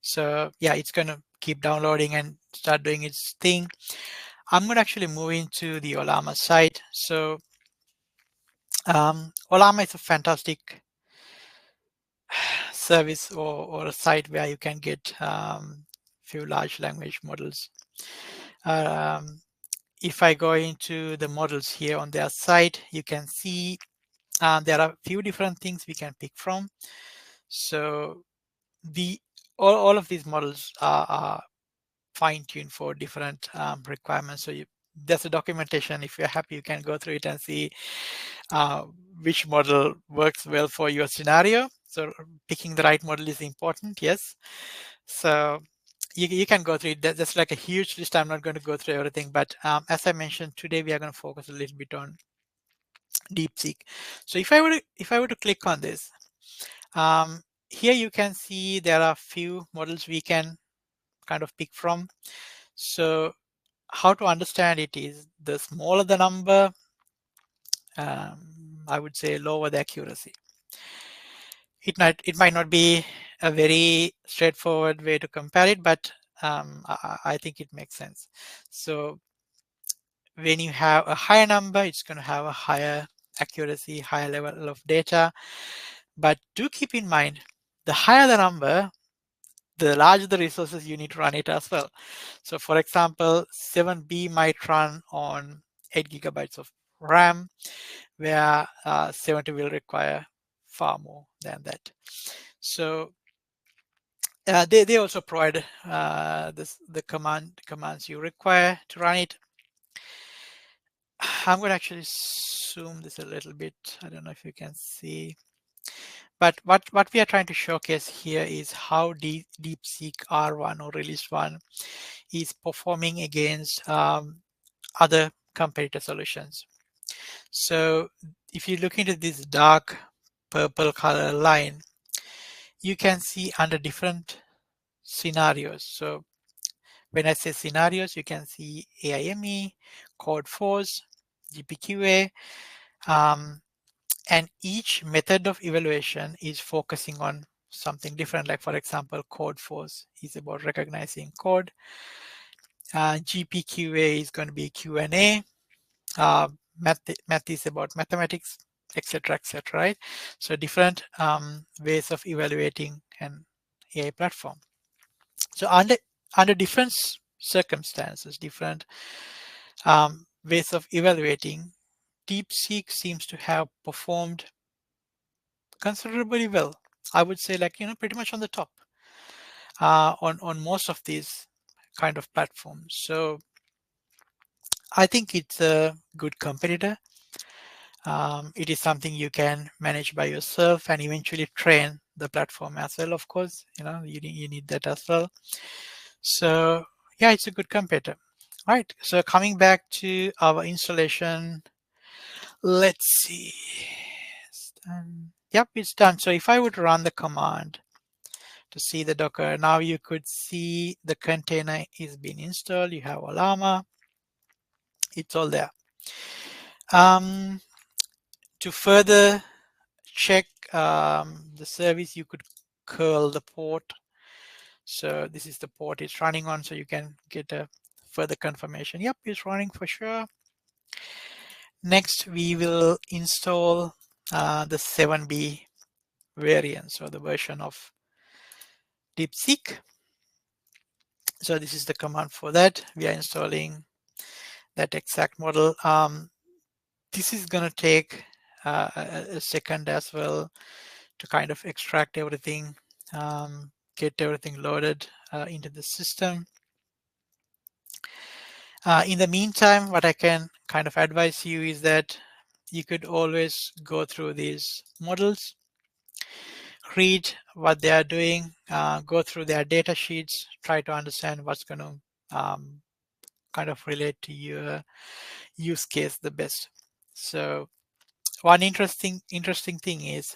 so yeah, it's going to keep downloading and start doing its thing. I'm going to actually move into the Olama site. So Olama is a fantastic service or a site where you can get few large language models. If I go into the models here on their site, you can see there are a few different things we can pick from. So all of these models are fine-tuned for different requirements. So there's a documentation. If you're happy, you can go through it and see which model works well for your scenario. So picking the right model is important, yes. So you can go through it. That's like a huge list. I'm not going to go through everything, but as I mentioned, today we are going to focus a little bit on DeepSeek. So if I were to click on this, here you can see there are a few models we can kind of pick from. So how to understand it is, the smaller the number, I would say lower the accuracy. It might not be a very straightforward way to compare it, but I think it makes sense. So when you have a higher number, it's going to have a higher accuracy, higher level of data. But do keep in mind, the higher the number, the larger the resources you need to run it as well. So for example, 7B might run on 8 gigabytes of RAM, where 70 will require far more than that. So they also provide the commands you require to run it. I'm going to actually zoom this a little bit. I don't know if you can see. But what we are trying to showcase here is how DeepSeek R1 or release 1 is performing against other competitor solutions. So if you look into this dark purple color line, you can see under different scenarios. So when I say scenarios, you can see AIME, Codeforce, GPQA, and each method of evaluation is focusing on something different. Like for example, Codeforce is about recognizing code. GPQA is going to be Q&A. Math is about mathematics, etc., right? So different ways of evaluating an AI platform. So under different circumstances, different ways of evaluating, DeepSeek seems to have performed considerably well. I would say, like, pretty much on the top. on most of these kind of platforms. So I think it's a good competitor. It is something you can manage by yourself and eventually train the platform as well. Of course, you need that as well. So yeah, it's a good competitor. All right. So coming back to our installation, let's see. It's done. Yep, it's done. So if I would run the command to see the Docker, now you could see the container is being installed. You have Olama. It's all there. To further check the service, you could curl the port. So this is the port it's running on, so you can get a further confirmation. Yep, it's running for sure. Next, we will install the 7B variant, so the version of DeepSeek. So this is the command for that. We are installing that exact model. This is going to take a second as well to kind of extract everything, get everything loaded into the system. In the meantime, what I can kind of advise you is that you could always go through these models, read what they are doing, go through their data sheets, try to understand what's going to kind of relate to your use case the best. So one interesting thing is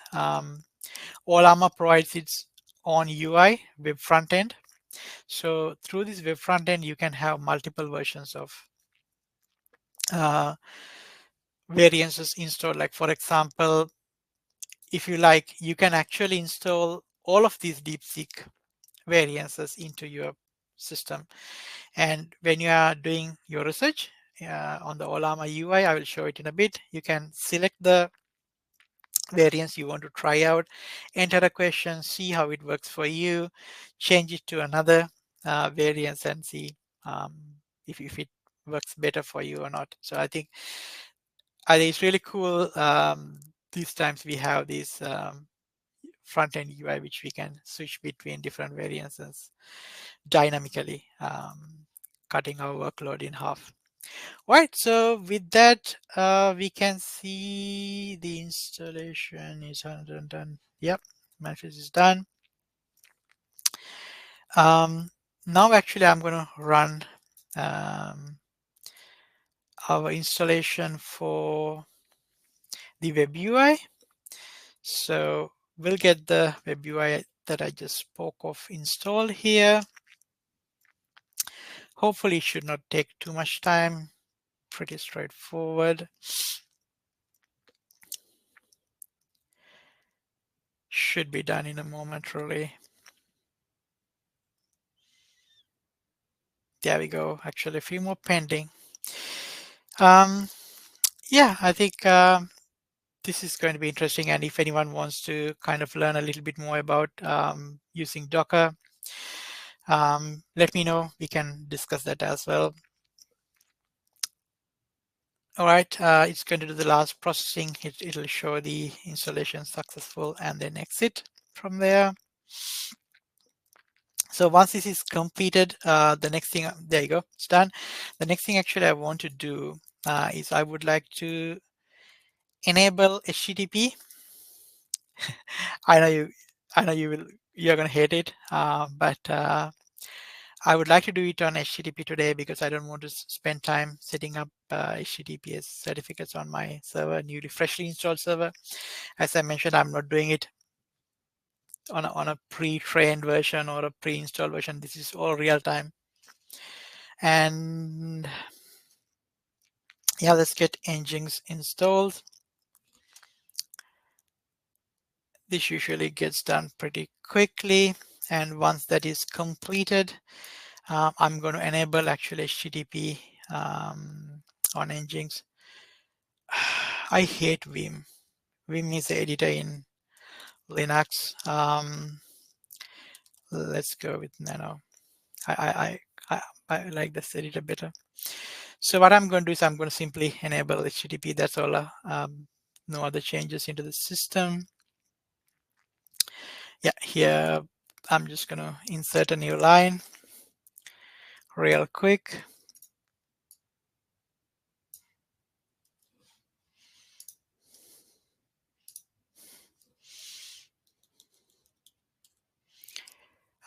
Olama provides its own UI, web front end. So through this web front end, you can have multiple versions of variances installed. Like for example, if you like, you can actually install all of these DeepSeek variances into your system. And when you are doing your research on the Olama UI, I will show it in a bit. You can select the variance you want to try out, enter a question, see how it works for you, change it to another variance and see if it works better for you or not. So I think it's really cool. These times we have these front-end UI which we can switch between different variances dynamically, cutting our workload in half. All right, so with that, we can see the installation is done. Yep, manifest is done. Now actually I'm going to run our installation for the web UI. So we'll get the web UI that I just spoke of installed here. Hopefully it should not take too much time. Pretty straightforward. Should be done in a moment, really. There we go. Actually, a few more pending. Yeah, I think this is going to be interesting. And if anyone wants to kind of learn a little bit more about using Docker, let me know. We can discuss that as well. All right, it's going to do the last processing. It'll show the installation successful and then exit from there. So once this is completed, the next thing, there you go, it's done. The next thing actually I want to do is I would like to enable HTTP. I know you're gonna hate it, but I would like to do it on HTTP today because I don't want to spend time setting up HTTPS certificates on my server, newly freshly installed server. As I mentioned, I'm not doing it on a pre-trained version or a pre-installed version. This is all real time. And yeah, let's get Nginx installed. This usually gets done pretty quickly. And once that is completed, I'm going to enable actually HTTP on Nginx. I hate Vim. Vim is the editor in Linux. Let's go with Nano. I like this editor better. So what I'm going to do is I'm going to simply enable HTTP. That's all. No other changes into the system. Yeah, here I'm just going to insert a new line real quick.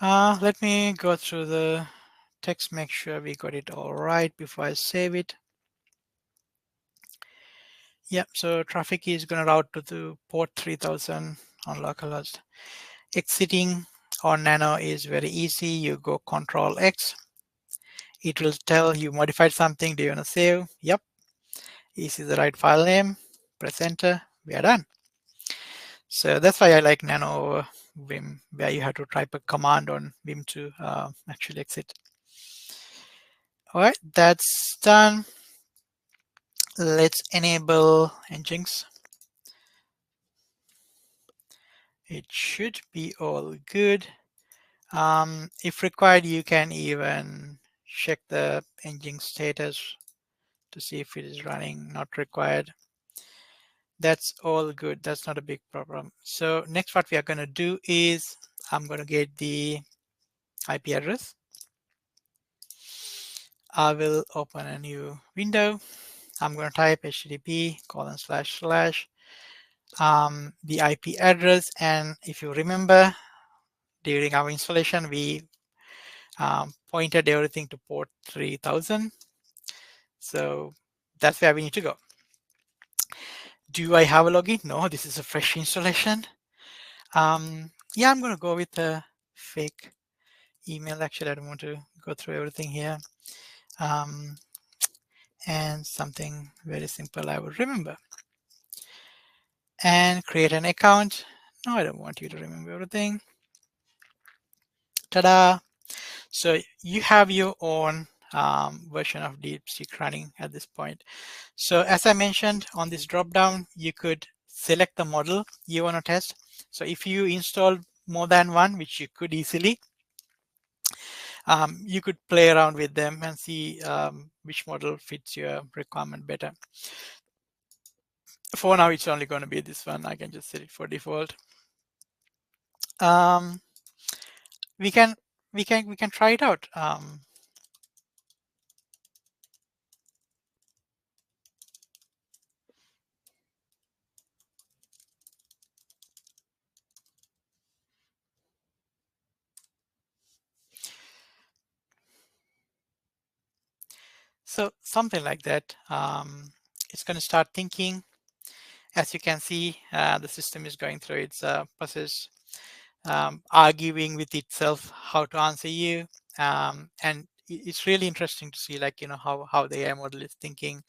Let me go through the text, make sure we got it all right before I save it. Yep, so traffic is going to route to the port 3000 on localhost. Exiting on Nano is very easy. You go Control X. It will tell you modified something. Do you want to save? Yep. This is the right file name. Press enter. We are done. So that's why I like Nano over Vim, where you have to type a command on Vim to actually exit. All right, that's done. Let's enable Nginx. It should be all good. If required, you can even check the Nginx status to see if it is running. Not required. That's all good. That's not a big problem. So next, what we are going to do is I'm going to get the IP address. I will open a new window. I'm going to type http:// the IP address. And if you remember, during our installation, we pointed everything to port 3000. So that's where we need to go. Do I have a login? No, this is a fresh installation. Yeah, I'm going to go with a fake email. Actually, I don't want to go through everything here. And something very simple I would remember. And create an account. No, I don't want you to remember everything. Ta-da! So you have your own version of DeepSeek running at this point. So as I mentioned on this dropdown, you could select the model you want to test. So if you install more than one, which you could easily, you could play around with them and see which model fits your requirement better. For now, it's only going to be this one. I can just set it for default. We can try it out. So something like that. It's going to start thinking. As you can see, the system is going through its process, arguing with itself how to answer you. And it's really interesting to see, like, how the AI model is thinking.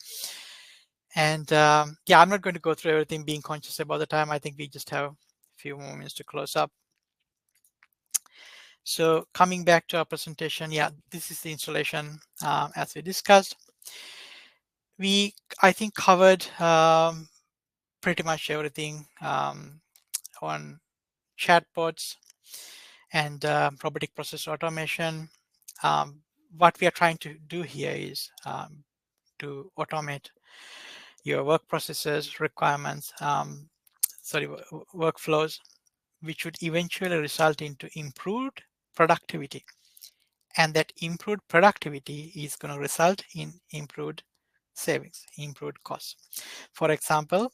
And yeah, I'm not going to go through everything, being conscious about the time. I think we just have a few more minutes to close up. So coming back to our presentation, yeah, this is the installation as we discussed. I think, covered pretty much everything on chatbots and robotic process automation. What we are trying to do here is to automate your work processes, requirements, workflows, which would eventually result into improved productivity. And that improved productivity is going to result in improved savings, improved costs. For example,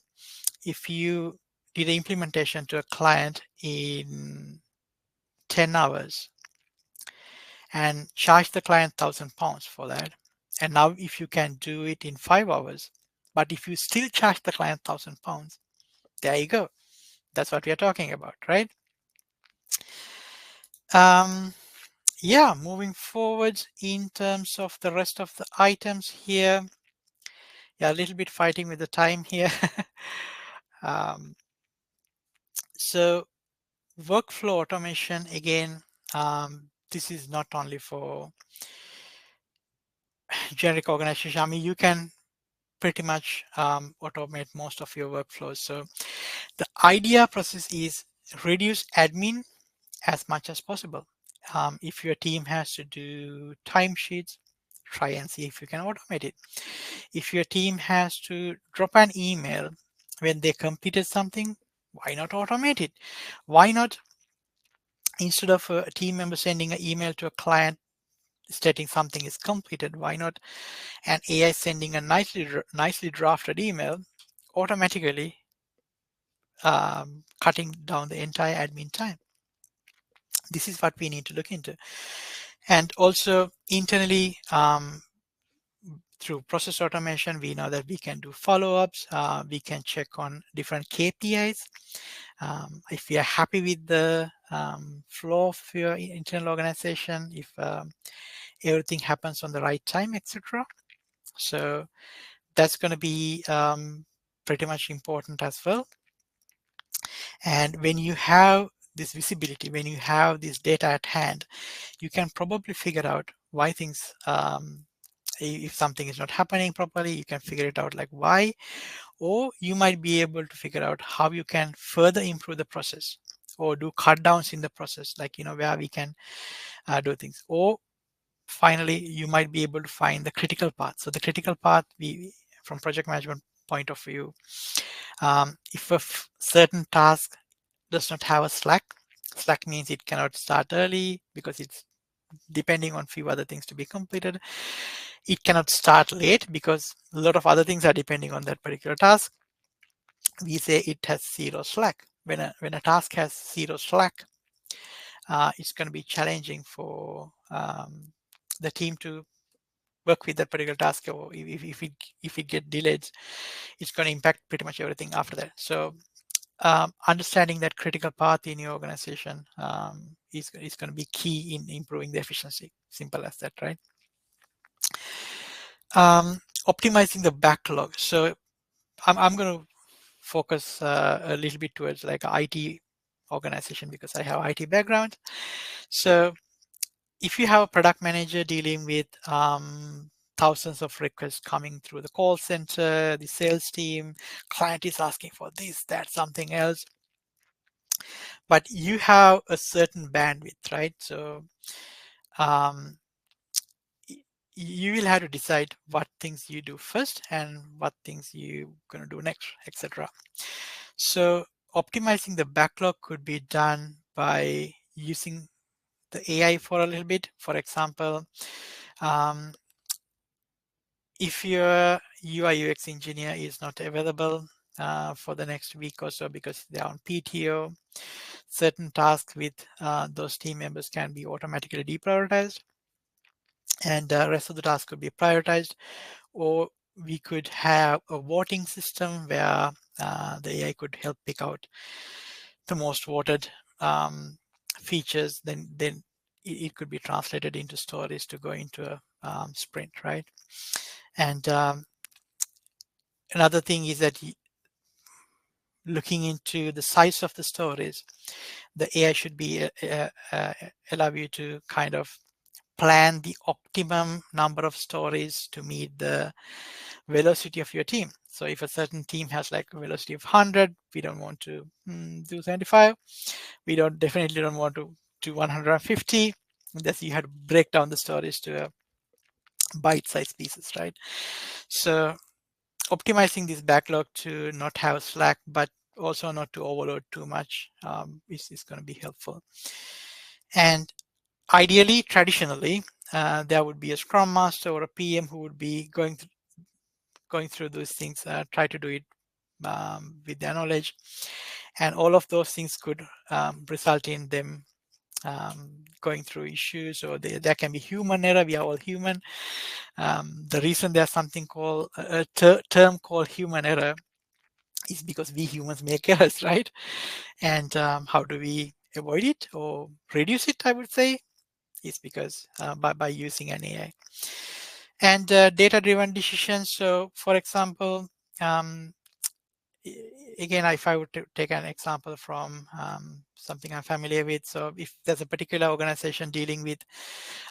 if you did the implementation to a client in 10 hours and charge the client £1,000 for that, and now if you can do it in 5 hours, but if you still charge the client £1,000, there you go. That's what we are talking about, right? Yeah, moving forward in terms of the rest of the items here. Yeah, a little bit fighting with the time here. So workflow automation, again, this is not only for generic organization. I mean, you can pretty much automate most of your workflows. So the idea process is reduce admin as much as possible. If your team has to do timesheets, try and see if you can automate it. If your team has to drop an email when they completed something, why not automate it? Why not Instead of a team member sending an email to a client stating something is completed, why not an AI sending a nicely drafted email automatically cutting down the entire admin time? This is what we need to look into. And also internally, through process automation, we know that we can do follow-ups. We can check on different KPIs. If we are happy with the flow of your internal organization, if everything happens on the right time, etc. So that's going to be pretty much important as well. And when you have this visibility, when you have this data at hand, you can probably figure out why things, if something is not happening properly, you can figure it out like why, or you might be able to figure out how you can further improve the process or do cut downs in the process, like, where we can do things. Or finally, you might be able to find the critical path. So the critical path, from project management point of view, if a certain task does not have a slack means it cannot start early because it's depending on few other things to be completed. It cannot start late because a lot of other things are depending on that particular task. We say it has zero slack. When a task has zero slack, it's going to be challenging for the team to work with that particular task, or if it get delayed, it's going to impact pretty much everything after that. So understanding that critical path in your organization is going to be key in improving the efficiency. Simple as that, right? Optimizing the backlog. So I'm going to focus a little bit towards like IT organization because I have IT background. So if you have a product manager dealing with thousands of requests coming through the call center, the sales team, client is asking for this, that, something else, but you have a certain bandwidth, right? So you will have to decide what things you do first and what things you're going to do next, etc. So optimizing the backlog could be done by using the AI for a little bit. For example, if your UI UX engineer is not available for the next week or so because they're on PTO, certain tasks with those team members can be automatically deprioritized, and the rest of the tasks could be prioritized. Or we could have a voting system where the AI could help pick out the most voted features. Then it could be translated into stories to go into a sprint, right? And another thing is that looking into the size of the stories, the AI should be allow you to kind of plan the optimum number of stories to meet the velocity of your team. So if a certain team has like a velocity of 100, we don't want to do 75. We definitely don't want to do 150. That's, you have to break down the stories to bite-sized pieces, right? So optimizing this backlog to not have slack, but also not to overload too much is going to be helpful. And ideally, traditionally, there would be a scrum master or a PM who would be going through those things, try to do it with their knowledge. And all of those things could result in them going through issues, or there can be human error. We are all human. The reason there's something called a term called human error is because we humans make errors, right? And how do we avoid it or reduce it, I would say, is because by using an AI. And data-driven decisions. So for example, again, if I would take an example from something I'm familiar with. So if there's a particular organization dealing with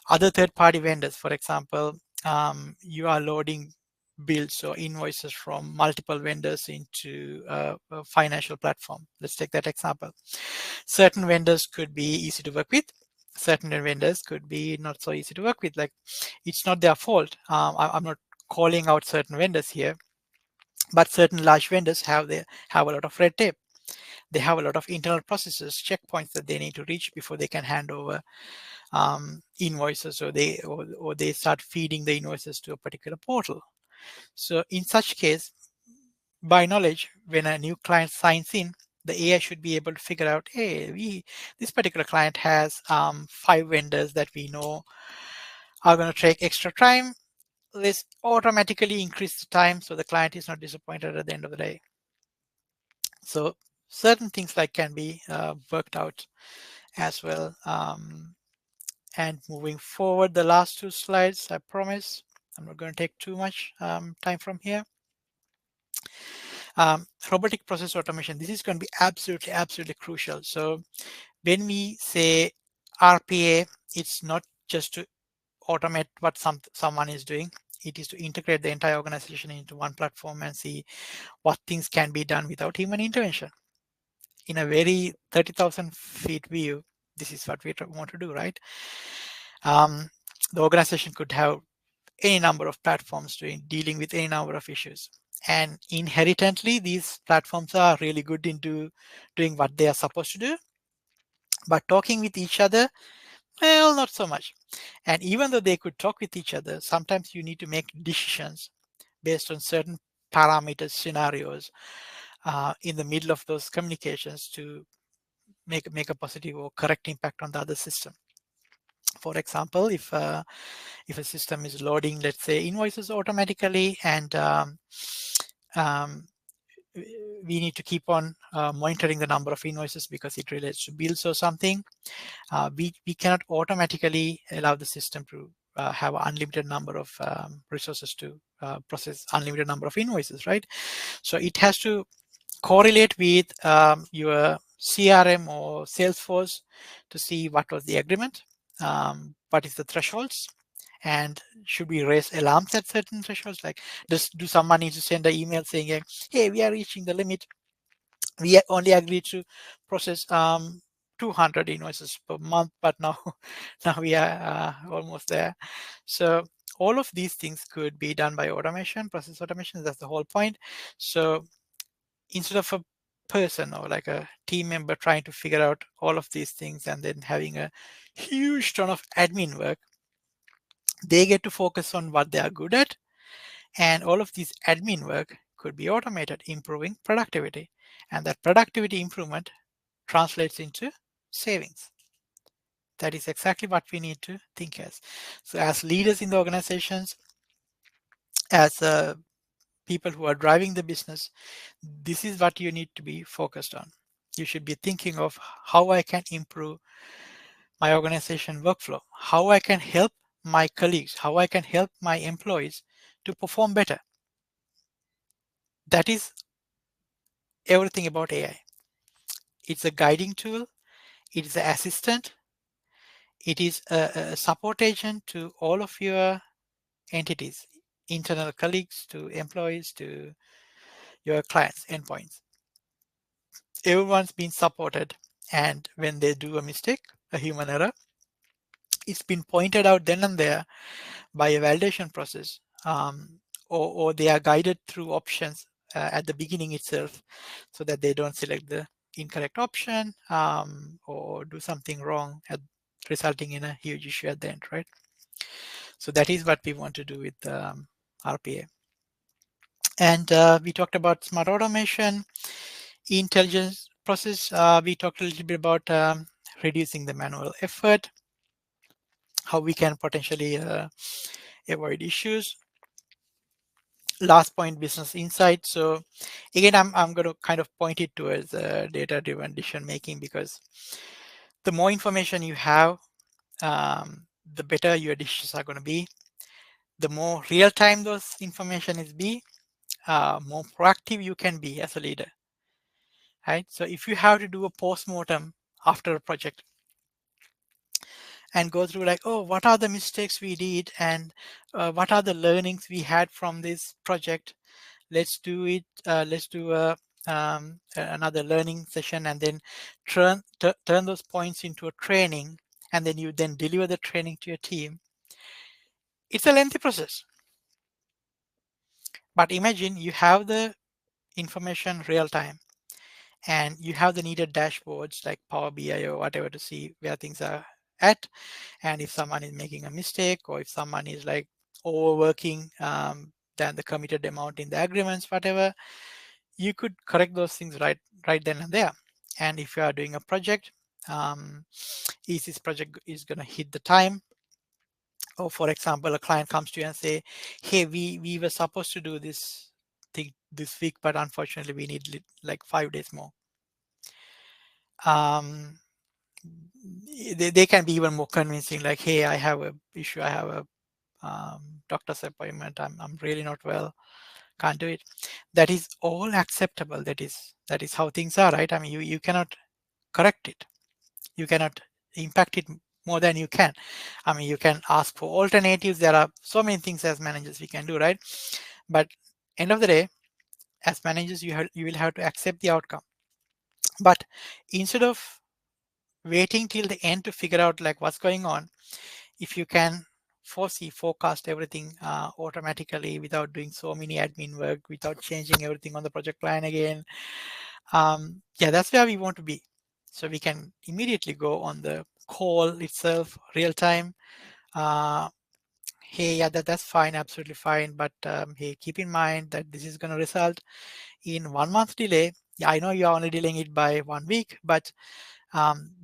other third-party vendors, for example, you are loading bills or invoices from multiple vendors into a financial platform. Let's take that example. Certain vendors could be easy to work with. Certain vendors could be not so easy to work with. Like, it's not their fault. I'm not calling out certain vendors here, but certain large vendors have a lot of red tape. They have a lot of internal processes, checkpoints that they need to reach before they can hand over invoices, or they start feeding the invoices to a particular portal. So in such case, by knowledge, when a new client signs in, the AI should be able to figure out, hey, this particular client has 5 vendors that we know are going to take extra time. Let's automatically increase the time so the client is not disappointed at the end of the day. So certain things like can be worked out as well. And moving forward, the last 2 slides, I promise I'm not going to take too much time from here. Robotic process automation. This is going to be absolutely crucial. So when we say RPA, it's not just to automate what someone is doing. It is to integrate the entire organization into one platform and see what things can be done without human intervention. In a very 30,000 feet view, this is what we want to do, right? The organization could have any number of platforms dealing with any number of issues. And inherently, these platforms are really good into doing what they are supposed to do. But talking with each other, well, not so much. And even though they could talk with each other, sometimes you need to make decisions based on certain parameters, scenarios in the middle of those communications to make a positive or correct impact on the other system. For example, if a system is loading, let's say, invoices automatically, and um, we need to keep on monitoring the number of invoices because it relates to bills or something, we cannot automatically allow the system to have an unlimited number of resources to process unlimited number of invoices, right? So it has to correlate with your CRM or Salesforce to see what was the agreement, what is the thresholds, and should we raise alarms at certain thresholds? Like, do someone need to send an email saying, hey, we are reaching the limit. We only agreed to process 200 invoices per month, but now we are almost there. So all of these things could be done by automation, process automation. That's the whole point. So instead of a person or like a team member trying to figure out all of these things and then having a huge ton of admin work, they get to focus on what they are good at, and all of this admin work could be automated, improving productivity, and that productivity improvement translates into savings. That is exactly what we need to think as. So as leaders in the organizations, as people who are driving the business, this is what you need to be focused on. You should be thinking of how I can improve my organization workflow, how I can help my colleagues, how I can help my employees to perform better. That is everything about AI. It's a guiding tool, it is an assistant, it is a support agent to all of your entities, internal colleagues to employees to your clients, endpoints. Everyone's been supported, and when they do a mistake, a human error, it's been pointed out then and there by a validation process, or they are guided through options at the beginning itself so that they don't select the incorrect option or do something wrong, resulting in a huge issue at the end, right? So that is what we want to do with RPA. And we talked about smart automation, intelligence process. We talked a little bit about reducing the manual effort, how we can potentially avoid issues. Last point, business insight. So again, I'm going to kind of point it towards data-driven decision making, because the more information you have, the better your decisions are going to be. The more real-time those information is more proactive you can be as a leader, right? So if you have to do a post-mortem after a project and go through like, oh, what are the mistakes we did, and what are the learnings we had from this project, let's do it, let's do another learning session, and then turn those points into a training, and then you then deliver the training to your team. It's a lengthy process, but imagine you have the information real time, and you have the needed dashboards like Power BI or whatever to see where things are at, and if someone is making a mistake or if someone is like overworking than the committed amount in the agreements, whatever, you could correct those things right then and there. And if you are doing a project, is this project is going to hit the time? Or for example, a client comes to you and say, hey, we were supposed to do this thing this week, but unfortunately we need like 5 days more. They can be even more convincing, like, hey, I have a issue, I have a doctor's appointment, I'm really not well, can't do it. That is all acceptable. That is how things are, right? I mean, you cannot correct it, you cannot impact it more than you can. I mean, you can ask for alternatives. There are so many things as managers we can do, right? But end of the day, as managers, you will have to accept the outcome. But instead of waiting till the end to figure out like what's going on, if you can forecast everything automatically without doing so many admin work, without changing everything on the project plan again, yeah, that's where we want to be. So we can immediately go on the call itself, real time. Hey, yeah, that's fine, absolutely fine. But hey, keep in mind that this is going to result in 1 month delay. Yeah, I know you're only delaying it by 1 week, but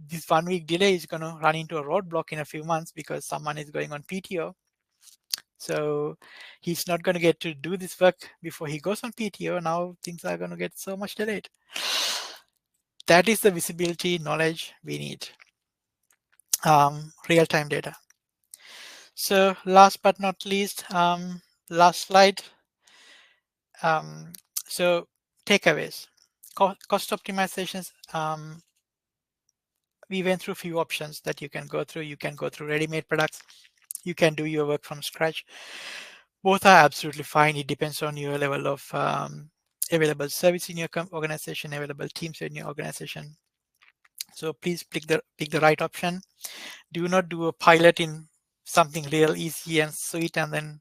this 1 week delay is going to run into a roadblock in a few months because someone is going on PTO. So he's not going to get to do this work before he goes on PTO. Now things are going to get so much delayed. That is the visibility knowledge we need. Real-time data. So last but not least, last slide. So takeaways. Cost optimizations. We went through a few options that you can go through. You can go through ready-made products. You can do your work from scratch. Both are absolutely fine. It depends on your level of available service in your organization, available teams in your organization. So please pick the right option. Do not do a pilot in something real easy and sweet and then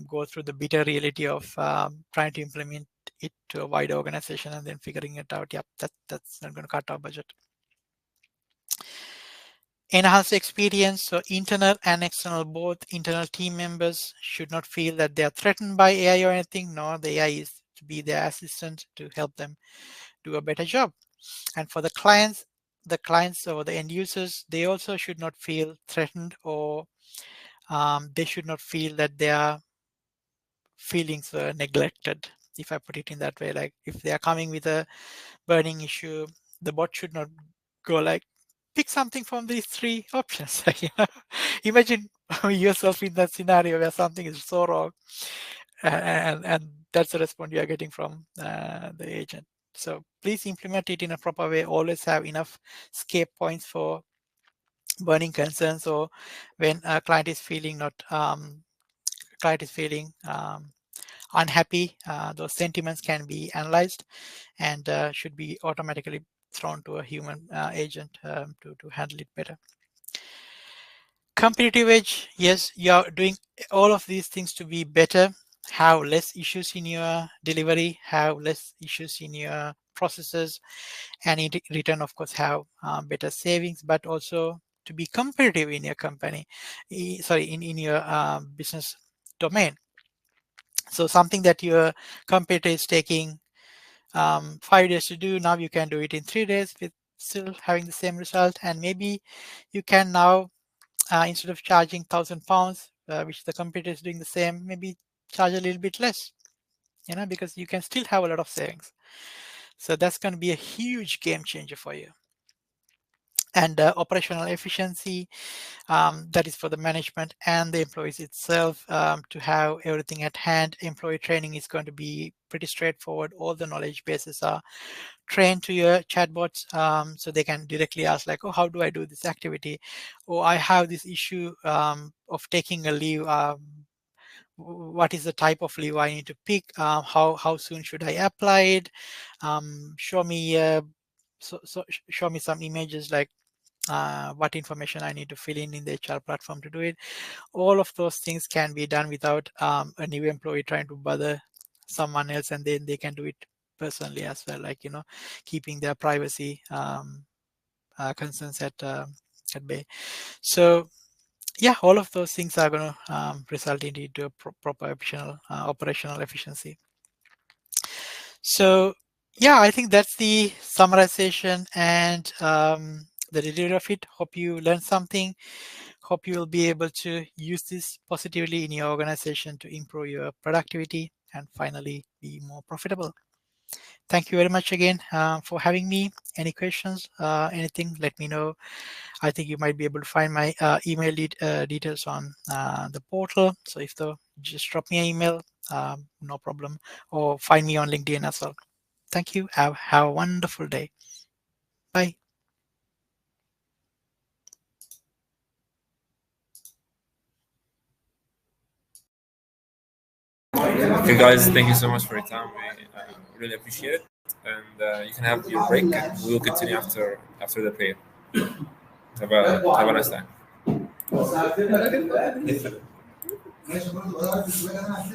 go through the bitter reality of trying to implement it to a wider organization and then figuring it out. Yep, that's not going to cut our budget. Enhance experience. So internal and external, both internal team members should not feel that they are threatened by AI or anything. No, the AI is to be their assistant to help them do a better job. And for the clients or the end users, they also should not feel threatened, or they should not feel that their feelings were neglected, if I put it in that way. Like if they are coming with a burning issue, the bot should not go like, pick something from these three options. Imagine yourself in that scenario where something is so wrong, and that's the response you are getting from the agent. So please implement it in a proper way. Always have enough escape points for burning concerns, or when a client is feeling unhappy, those sentiments can be analyzed and should be automatically thrown to a human agent to handle it better. Competitive edge, yes, you are doing all of these things to be better, have less issues in your delivery, have less issues in your processes, and in return, of course, have better savings, but also to be competitive in your company, in your business domain. So something that your competitor is taking 5 days to do, now you can do it in 3 days with still having the same result. And maybe you can now, instead of charging £1,000, which the competitor is doing the same, maybe charge a little bit less, because you can still have a lot of savings. So that's going to be a huge game changer for you. And operational efficiency, that is for the management and the employees itself, to have everything at hand. Employee training is going to be pretty straightforward. All the knowledge bases are trained to your chatbots, so they can directly ask like, oh, how do I do this activity? Or I have this issue of taking a leave. What is the type of leave I need to pick? How soon should I apply it? Show me show me some images, like what information I need to fill in the HR platform to do it. All of those things can be done without a new employee trying to bother someone else, and then they can do it personally as well, like keeping their privacy concerns at bay. So yeah, all of those things are going to result into a proper operational efficiency. So yeah, I think that's the summarization and the delivery of it. Hope you learned something. Hope you will be able to use this positively in your organization to improve your productivity and finally be more profitable. Thank you very much again for having me. Any questions, anything, let me know. I think you might be able to find my email details on the portal. So if just drop me an email, no problem, or find me on LinkedIn as well. Thank you. Have a wonderful day. Bye. Okay, guys, thank you so much for your time. We really appreciate it. And you can have your break, and we will continue after the prayer. Have a nice time.